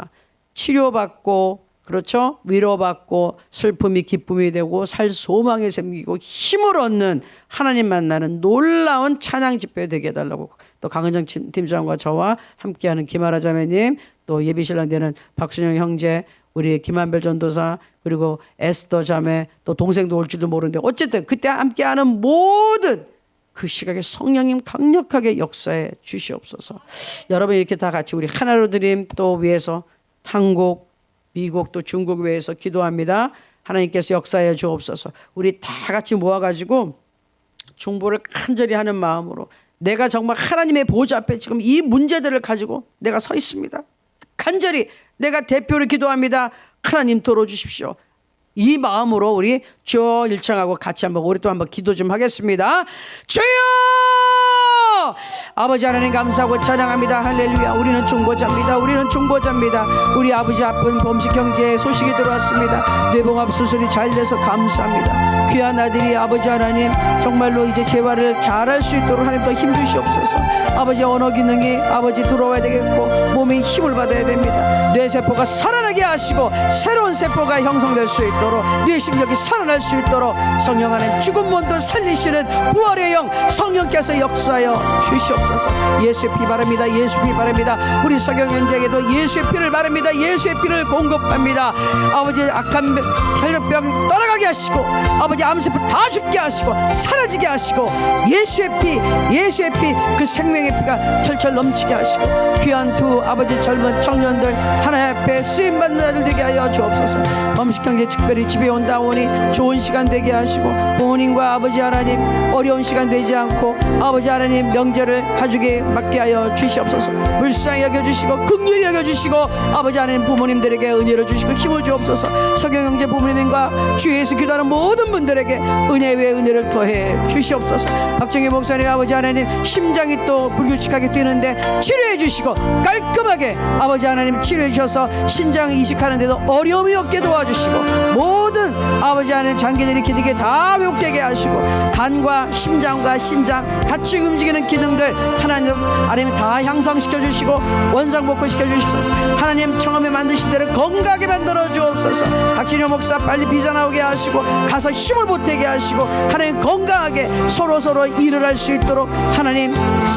치료받고 그렇죠? 위로받고 슬픔이 기쁨이 되고 살 소망이 생기고 힘을 얻는 하나님 만나는 놀라운 찬양 집회 되게 해달라고 또 강은정 팀장과 저와 함께하는 김아라 자매님 또 예비신랑 되는 박순영 형제 우리 김한별 전도사 그리고 에스더 자매 또 동생도 올지도 모르는데 어쨌든 그때 함께하는 모든 그 시각에 성령님 강력하게 역사해 주시옵소서. 여러분 이렇게 다 같이 우리 하나로 드림 또 위해서 한국, 미국 또 중국 외에서 기도합니다. 하나님께서 역사해 주옵소서. 우리 다 같이 모아가지고 중보를 간절히 하는 마음으로 내가 정말 하나님의 보좌 앞에 지금 이 문제들을 가지고 내가 서 있습니다. 간절히 내가 대표로 기도합니다. 하나님 들어주십시오. 이 마음으로 우리 주여 일청하고 같이 한번 우리 또 한번 기도 좀 하겠습니다. 주여! 아버지 하나님 감사하고 찬양합니다. 할렐루야. 우리는 중보자입니다. 우리는 중보자입니다. 우리 아버지 아픈 범식 형제의 소식이 들어왔습니다. 뇌봉합 수술이 잘 돼서 감사합니다. 귀한 아들이 아버지 하나님 정말로 이제 재활을 잘할 수 있도록 하나님 더 힘 주시옵소서. 아버지 언어 기능이 아버지 들어와야 되겠고 몸에 힘을 받아야 됩니다. 뇌세포가 살아나게 하시고 새로운 세포가 형성될 수 있도록 뇌신경이 살아날 수 있도록 성령 하나님 죽은 몸도 살리시는 부활의 영 성령께서 역사하여 주시옵소서. 예수의 피 바랍니다. 예수의 피 바랍니다. 우리 서경 형제에게도 예수의 피를 바랍니다. 예수의 피를 공급합니다. 아버지 악한 혈병 떠나가게 하시고 아버지 암세포 다 죽게 하시고 사라지게 하시고 예수의 피 그 생명의 피가 철철 넘치게 하시고 귀한 두 아버지 젊은 청년들 하나님 앞에 쓰임받는 아들 되게 하여 주옵소서. 범식 형제 특별히 집에 온다 오니 좋은 시간 되게 하시고 부모님과 아버지 하나님 어려운 시간 되지 않고 아버지 하나님 명절을 가족에 맡게 하여 주시옵소서. 불쌍히 여겨주시고 긍휼히 여겨주시고 아버지 하나님 부모님들에게 은혜를 주시고 힘을 주옵소서. 서경 형제 부모님과 주 예수 기도하는 모든 분들에게 은혜 위에 은혜를 더해 주시옵소서. 박정희 목사님 아버지 하나님 심장이 또 불규칙하게 뛰는데 치료해 주시고 깔끔하게 아버지 하나님 치료해 주셔서 신장 이식하는 데도 어려움이 없게 도와주시고 모든 아버지 하나님 장기들이 기능에 다 회복되게 하시고 간과 심장과 신장 같이 움직이는 기능들 하나님 다 향상시켜 주시고 원상복구시켜 주십소서. 하나님 처음에 만드신 대로 건강하게 만들어 주옵소서. 박진영 목사 빨리 비전 나오게 하시고 가서 힘을 보태게 하시고 하나님 건강하게 서로 일을 할 수 있도록 하나님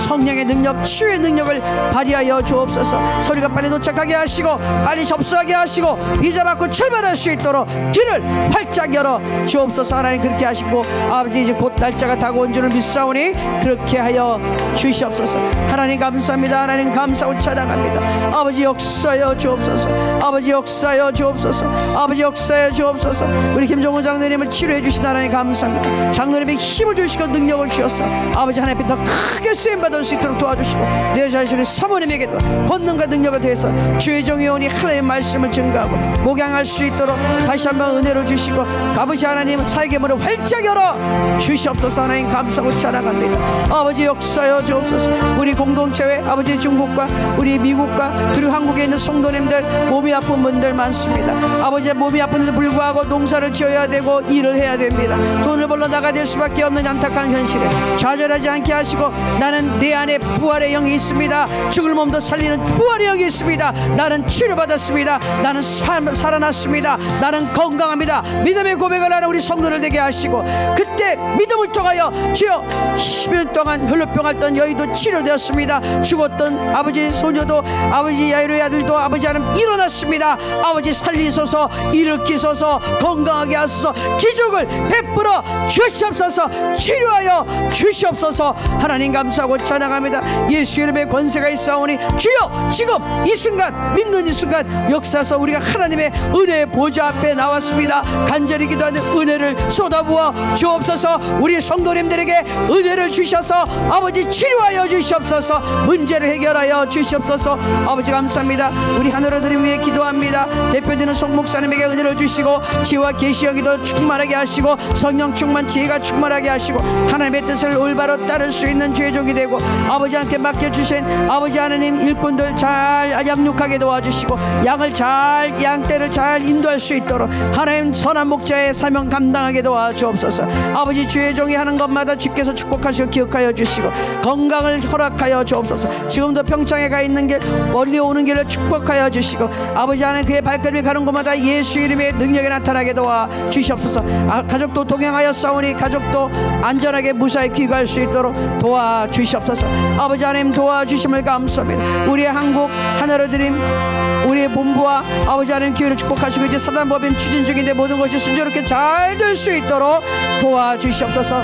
성령의 능력 치유의 능력을 발휘하여 주옵소서. 소리가 빨리 도착하게 하시고 빨리 접수하게 하시고 비자 받고 출발할 수 있도록 길을 활짝 열어 주옵소서. 하나님 그렇게 하시고 아버지 이제 곧 날짜가 다가온 줄을 믿사오니 그렇게 하여 주시옵소서. 하나님 감사합니다. 하나님 감사하고 찬양합니다. 아버지 역사여 주옵소서. 아버지 역사여 주옵소서. 아버지 역사여 주옵소서. 우리 김종훈 장로님을 치료해 주신 하나님 감사합니다. 장로님에게 힘을 주시고 능력을 주셔서 아버지 하나님 더 크게 쓰임받을 수 있도록 도와주시고 내 자신의 사모님에게도 권능과 능력을 더해서 주의 종이 오니 하나님의 말씀을 증거하고 목양할 수 있도록 다시 한번 은혜로 주시고 아버지 하나님 사역의 문을 활짝 열어 주시옵소서. 하나님 감사하고 찬양합니다. 아버지 역사여 주옵소서. 우리 공동체회 아버지 중국과 우리 미국과 그리고 한국에 있는 성도님들 몸이 아픈 분들 많습니다. 아버지 몸이 아픈데도 불구하고 농사를 지어야 되고 일을 해야 됩니다. 돈을 벌러 나가야 될 수밖에 없는 안타까운 현실에 좌절하지 않게 하시고 나는 내 안에 부활의 영이 있습니다. 죽을 몸도 살리는 부활의 영이 있습니다. 나는 치료받았습니다. 나는 살아났습니다. 나는 건강합니다. 믿음의 고백을 하는 우리 성도를 되게 하시고 그때 믿음을 통하여 주여 10년 동안 혈루병 앓던 여인도 치료되었습니다. 죽었던 아버지 소녀도 아버지 야이로의 아들도 아버지 하나님 일어났습니다. 아버지 살리소서 일으키소서 건강하게 하소서 기적을 베풀어 주시옵소서. 치료하여 주시옵소서. 하나님 감사하고 찬양합니다. 예수 이름의 권세가 있사오니 주여 지금 이 순간 믿는 이 순간 역사서 우리가 하나님의 은혜의 보좌 앞에 나왔습니다. 간절히 기도하는 은혜를 쏟아부어 주옵소서. 우리 성도님들에게 은혜를 주셔서 아버지 치료하여 주시옵소서. 문제를 해결하여 주시옵소서. 아버지 감사합니다. 우리 하늘어드림 위해 기도합니다. 대표되는 송 목사님에게 은혜를 주시고 지혜와 계시 여기도 충만하게 하시고 성령 충만 지혜가 충만하게 하시고 하나님의 뜻을 올바로 따를 수 있는 주의 종이 되고 아버지 함께 맡겨주신 아버지 하나님 일꾼들 잘 양육하게 도와주시고 양떼를 잘 인도할 수 있도록 하나님 선한 목자의 사명 감당하게 도와주옵소서. 아버지 주의 종이 하는 것마다 주께서 축복하시고 기억하여 주시고 건강을 허락하여 주옵소서. 지금도 평창에 가 있는 길 멀리 오는 길을 축복하여 주시고 아버지 하나님 그의 발걸음이 가는 곳마다 예수 이름의 능력이 나타나게 도와주시옵소서. 가족도 동행하여 싸우니 가족도 안전하게 무사히 귀가할 수 있도록 도와주시옵소서. 아버지 하나님 도와주심을 감사합니다. 우리 한국 하나로 드림 우리의 본부와 아버지 하나님 교회를 축복하시고 이제 사단법인 추진 중인데 모든 것이 순조롭게 잘 될 수 있도록 도와주시옵소서.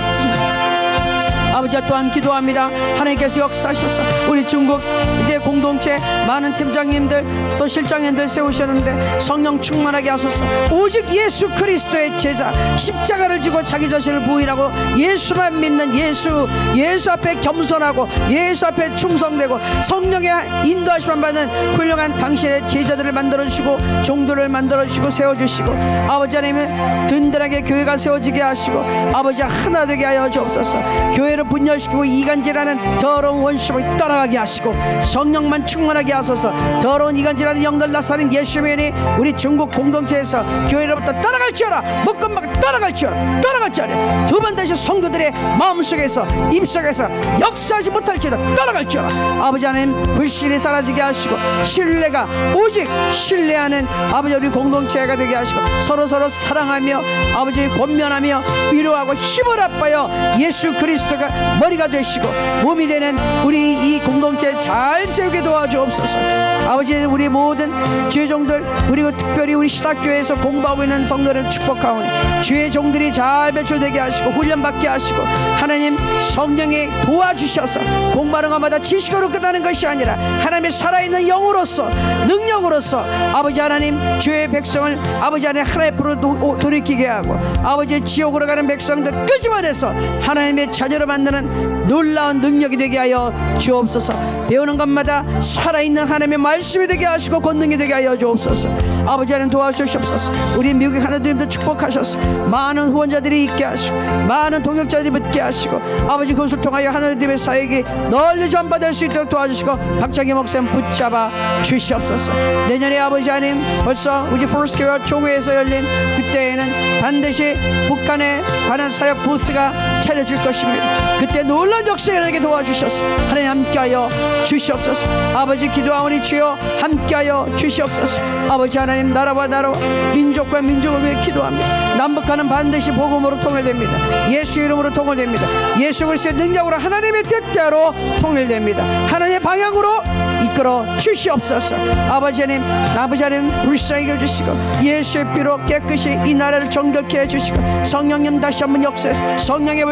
아버지 또한 기도합니다. 하나님께서 역사하셔서 우리 중국 이제 공동체 많은 팀장님들 또 실장님들 세우셨는데 성령 충만하게 하소서. 오직 예수 그리스도의 제자 십자가를 지고 자기 자신을 부인하고 예수만 믿는 예수 앞에 겸손하고 예수 앞에 충성되고 성령의 인도하심을 받는 훌륭한 당신의 제자들을 만들어주시고 종들을 만들어주시고 세워주시고 아버지 하나님은 든든하게 교회가 세워지게 하시고 아버지 하나 되게 하여 주옵소서. 교회를 분열시키고 이간질하는 더러운 원수를 떠나가게 하시고 성령만 충만하게 하소서. 더러운 이간질하는 영들 나사는 예수님이 우리 중국 공동체에서 교회로부터 떠나갈지어라. 묶음막 떠나갈지어라. 두 번 다시 성도들의 마음속에서 입속에서 역사하지 못할지어라. 떠나갈지어라. 아버지 하나님 불신이 사라지게 하시고 신뢰가 오직 신뢰하는 아버지 우리 공동체가 되게 하시고 서로 사랑하며 아버지 권면하며 위로하고 힘을 합하여 예수 그리스도가 머리가 되시고 몸이 되는 우리 이 공동체 잘 세우게 도와주옵소서. 아버지 우리 모든 주의 종들 그리고 특별히 우리 신학교에서 공부하고 있는 성도를 축복하오니 주의 종들이 잘 배출되게 하시고 훈련받게 하시고 하나님 성령이 도와주셔서 공부하는 것마다 지식으로 끝나는 것이 아니라 하나님의 살아있는 영으로서 능력으로서 아버지 하나님 주의 백성을 아버지 하나님 하나의 앞으로 돌이키게 하고 아버지 지옥으로 가는 백성들 끄집어내서 하나님의 자녀로 만드는 놀라운 능력이 되게 하여 주옵소서. 배우는 것마다 살아있는 하나님의 말씀이 되게 하시고 권능이 되게 하여 주옵소서. 아버지 하나님 도와주시옵소서. 우리 미국의 하나님도 축복하셔서 많은 후원자들이 있게 하시고 많은 동역자들이 붙게 하시고 아버지 그것을 통하여 하나님의 사역이 널리 전파될 수 있도록 도와주시고 박장기 목사님 붙잡아 주시옵소서. 내년에 아버지 하나님 벌써 우리 포스케어 총회에서 열린 그때에는 반드시 북한에 관한 사역 부스가 차려질 것입니다. 그때 놀라운 역사가 일어나게 도와주셔서 하나님 함께하여 주시옵소서. 아버지 기도하오니 주여 함께하여 주시옵소서. 아버지 하나님 나라와 나라와 민족과 민족을 위해 기도합니다. 남북한은 반드시 복음으로 통일됩니다. 예수 이름으로 통일됩니다. 예수 그리스도의 능력으로 하나님의 뜻대로 통일됩니다. 하나님의 방향으로 이끌어 주시옵소서. 아버지 하나님 불쌍히 여주시고 예수의 피로 깨끗이 이 나라를 정결케 해주시고 성령님 다시 한번 역사해서 성령의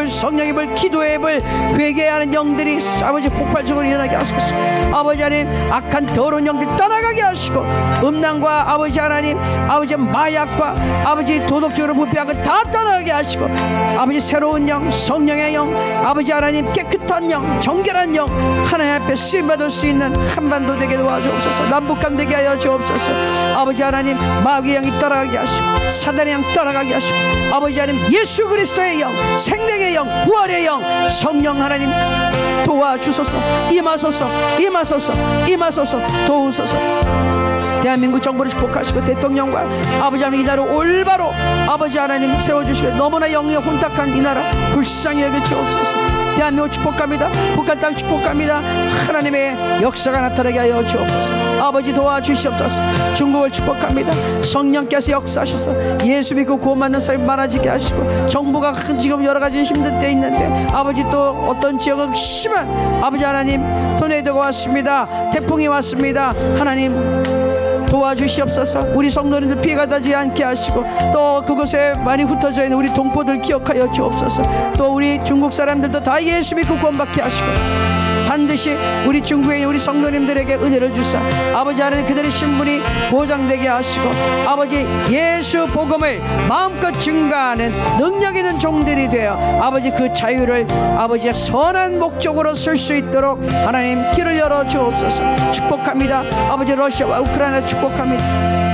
불 기도의 불 회개하는 영들이 아버지 폭발적으로 일어나게 하소서. 아버지 하나님 악한 더러운 영들 떠나가게 하시고 음란과 아버지 하나님 아버지 마약과 아버지 도덕적으로 부패한 것 다 떠나가게 하시고 아버지 새로운 영 성령의 영 아버지 하나님 깨끗한 영 정결한 영 하나님 앞에 쓰임받을 수 있는 한반도 되게 도와주옵소서. 남북한 되게 하여 주옵소서. 아버지 하나님 마귀의 영이 떠나가게 하시고 사단의 영 떠나가게 하시고 아버지 하나님 예수 그리스도의 영 생명의 영 부활의 영 성령 하나님 도와주소서. 임하소서 도우소서. 대한민국 정부를 축복하시고 대통령과 아버지 하나님 이 나라 올바로 아버지 하나님 세워주시고 너무나 영에 혼탁한 이 나라 불쌍히 여겨주옵소서. 대한민국 축복합니다. 북한 땅 축복합니다. 하나님의 역사가 나타나게 하여 주옵소서. 아버지 도와주시옵소서. 중국을 축복합니다. 성령께서 역사하셔서 예수 믿고 구원받는 사람이 많아지게 하시고 정부가 지금 여러가지 힘든 때 있는데 아버지 또 어떤 지역은 심한 아버지 하나님 토네이도가 왔습니다. 태풍이 왔습니다. 하나님 도와주시옵소서. 우리 성도님들 피해가 나지 않게 하시고 또 그곳에 많이 흩어져 있는 우리 동포들 기억하여 주옵소서. 또 우리 중국 사람들도 다 예수 믿고 구원받게 하시고 반드시 우리 중국에 있는 우리 성도님들에게 은혜를 주사 아버지 하나님 그들의 신분이 보장되게 하시고 아버지 예수 복음을 마음껏 증가하는 능력 있는 종들이 되어 아버지 그 자유를 아버지의 선한 목적으로 쓸 수 있도록 하나님 길을 열어 주옵소서. 축복합니다. 아버지 러시아와 우크라이나 축복합니다.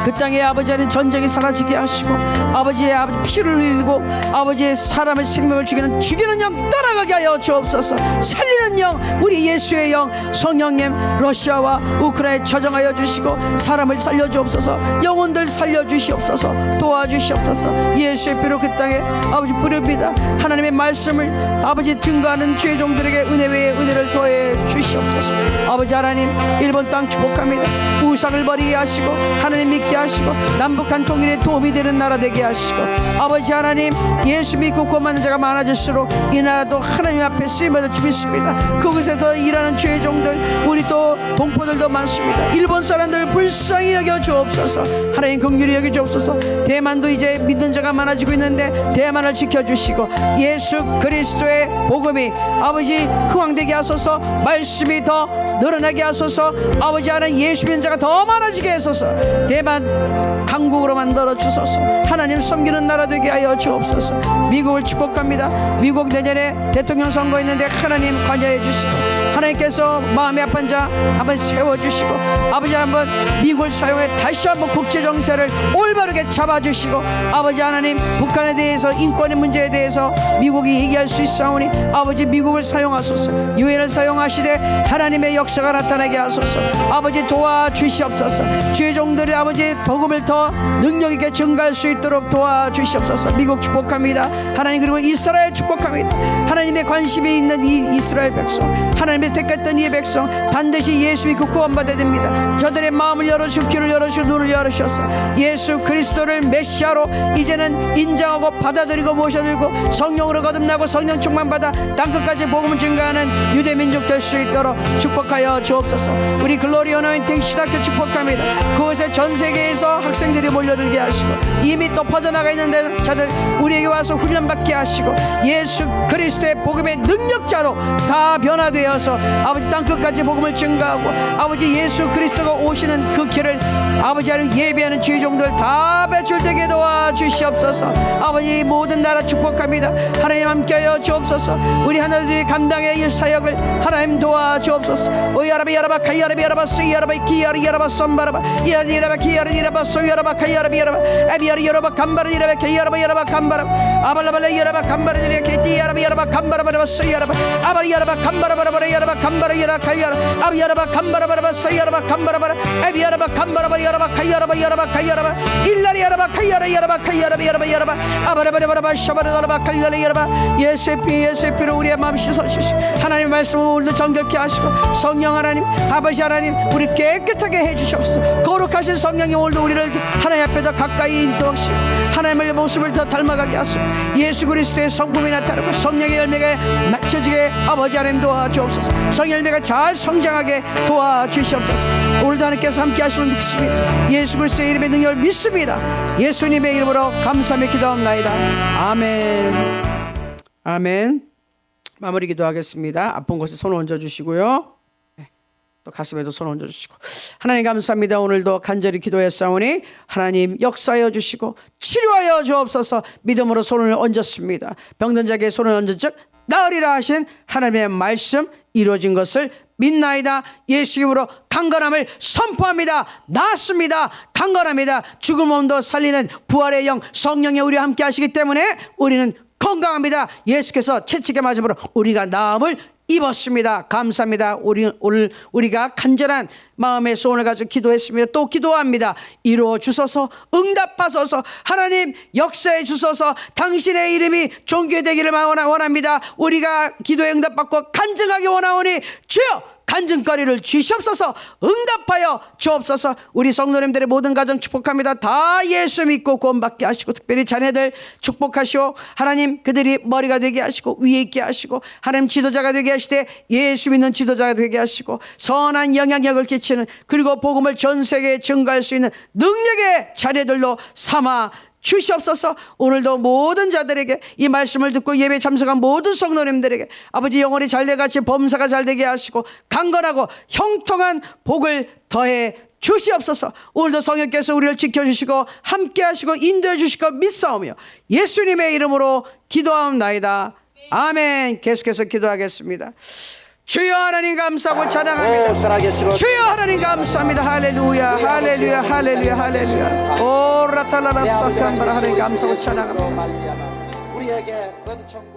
그 땅에 아버지 하나님 전쟁이 사라지게 하시고 아버지의 피를 흘리고 아버지의 사람의 생명을 죽이는 영 떠나가게 하여 주옵소서. 살리는 영 우리 예수의 영 성령님 러시아와 우크라이나에 저정하여 주시고 사람을 살려주옵소서. 영혼들 살려주시옵소서. 도와주시옵소서. 예수의 피로 그 땅에 아버지 뿌립니다. 하나님의 말씀을 아버지 증거하는 주의 종들에게 은혜 외에 은혜를 더해 주시옵소서. 아버지 하나님 일본 땅 축복합니다. 우상을 버리게 하시고 하나님 믿게 하시고 남북한 통일에 도움이 되는 나라 되게 하시고 아버지 하나님 예수 믿고 구원받는 자가 많아질수록 이 나라도 하나님 앞에 쓰임받을 줄 믿습니다. 그곳에서 일하는 주의 종들 우리 또 동포들도 많습니다. 일본 사람들 불쌍히 여겨 주옵소서. 하나님 긍휼히 여겨 주옵소서. 대만도 이제 믿는 자가 많아지고 있는데 대만을 지켜주시고 예수 그리스도의 복음이 아버지 흥왕되게 하소서. 말씀이 더 늘어나게 하소서. 아버지 하나님 예수 믿는 자가 더 많아지게 하소서. 대만 강국으로 만들어 주소서. 하나님 섬기는 나라 되게 하여 주옵소서. 미국을 축복합니다. 미국 내년에 대통령 선거 있는데 하나님 관여해 주시고 하나님께서 마음이 아픈 자 한번 세워주시고 아버지 한번 미국을 사용해 다시 한번 국제정세를 올바르게 잡아주시고 아버지 하나님 북한에 대해서 인권의 문제에 대해서 미국이 얘기할 수 있사오니 아버지 미국을 사용하소서. 유엔을 사용하시되 하나님의 역사가 나타나게 하소서. 아버지 도와주시옵소서. 주의 종들이 아버지 복음을 더 능력있게 증가할 수 있도록 도와주시옵소서. 미국 축복합니다. 하나님 그리고 이스라엘 축복합니다. 하나님의 관심이 있는 이 이스라엘 백성 하나님의 택했던 이 백성 반드시 예수 믿고 구원받아야 됩니다. 저들의 마음을 열어주시고 귀를 열어주시고 눈을 열으셔서 예수 그리스도를 메시아로 이제는 인정하고 받아들이고 모셔들고 성령으로 거듭나고 성령 충만받아 땅끝까지 복음을 증가하는 유대민족 될 수 있도록 축복하여 주옵소서. 우리 글로리 어노인팅 시작해 축복합니다. 그곳에 전 세계에서 학생들이 몰려들게 하시고 이미 또 퍼져나가 있는 자들 우리에게 와서 훈련받게 하시고 예수 그리스도의 복음의 능력자로 다 변화되어서 주셔서 아버지 땅끝까지 복음을 증가하고 아버지 예수 그리스도가 오시는 그 길을 아버지 하나님 예배하는 주의 종들 다 배출되게 도와주시옵소서. 아버지 모든 나라 축복합니다. 하나님 함께하여 주옵소서. 우리 하나님이 감당해야 할 사역을 하나님 도와주옵소서. 오야라바 야라바 카야라바 야라바 스야라바 기야리 야라바 썸바라바 야리라바 기야리 야라바 소야라바 카야라바 야라바 에비야리 야라바 감바리 야라바 케야라바 야라바 감바라 아발라발라 야라바 감바리 야라바 케티 야라바 야라바 감바라바 소야라바 아바리 야라바 감바라바라 야라바 감바라 야라 카야라 아비 야라바 감바라바라 소야라바 감바라바라 에비 야라바 감바라바 야라바 카야라바 야라바 카야라바 일라리 야라바 카야라 야라바 카야라바 야라바 야라바 아바라바라바라 샤바라바라 카야라 야라바 예수의 피로 우리의 마음 씻어주시고 하나님 말씀을 오늘도 정결케 하시고 성령 하나님 아버지 하나님 우리 깨끗하게 해주시옵소서. 거룩하신 성령이 오늘도 우리를 하나님 앞에 더 가까이 인도하시고 하나님의 모습을 더 닮아가게 하시고 예수 그리스도의 성품이 나타나고 성령의 열매가 맺혀지게 아버지 하나님 도와주옵소서. 성령 열매가 잘 성장하게 도와주시옵소서. 오늘도 하나님께서 함께 하시면 믿습니다. 예수 그리스도의 이름의 능력을 믿습니다. 예수님의 이름으로 감사하며 기도합나이다. 아멘. 아멘. 마무리 기도하겠습니다. 아픈 곳에 손 얹어주시고요. 또 가슴에도 손 얹어주시고 하나님 감사합니다. 오늘도 간절히 기도했사오니 하나님 역사하여 주시고 치료하여 주옵소서. 믿음으로 손을 얹었습니다. 병든 자에게 손을 얹은 즉 나으리라 하신 하나님의 말씀 이루어진 것을 믿나이다. 예수 이름으로 강건함을 선포합니다. 낫습니다. 강건합니다. 죽은 몸도 살리는 부활의 영 성령이 우리와 함께 하시기 때문에 우리는 건강합니다. 예수께서 채찍에 맞음으로 우리가 나음을 입었습니다. 감사합니다. 오늘 우리가 간절한 마음의 소원을 가지고 기도했습니다. 또 기도합니다. 이루어 주소서. 응답하소서. 하나님 역사해 주소서. 당신의 이름이 존귀되기를 원합니다. 우리가 기도에 응답받고 간증하기 원하오니 주여 간증거리를 주시옵소서. 응답하여 주옵소서. 우리 성도님들의 모든 가정 축복합니다. 다 예수 믿고 구원받게 하시고 특별히 자녀들 축복하시오. 하나님 그들이 머리가 되게 하시고 위에 있게 하시고 하나님 지도자가 되게 하시되 예수 믿는 지도자가 되게 하시고 선한 영향력을 끼치는 그리고 복음을 전 세계에 증가할 수 있는 능력의 자녀들로 삼아 주시옵소서. 오늘도 모든 자들에게 이 말씀을 듣고 예배에 참석한 모든 성도님들에게 아버지 영혼이 잘돼같이 범사가 잘되게 하시고 강건하고 형통한 복을 더해 주시옵소서. 오늘도 성령께서 우리를 지켜주시고 함께 하시고 인도해 주시고 믿사오며 예수님의 이름으로 기도하옵나이다. 아멘. 계속해서 기도하겠습니다. 주여 하나님 감사하고 찬양합니다. 주여 하나님 감사합니다. 할렐루야 할렐루야 할렐루야 할렐루야. 오 라탈라라 사칸바라 하나님 감사하고 찬양합니다. 우리에게 은총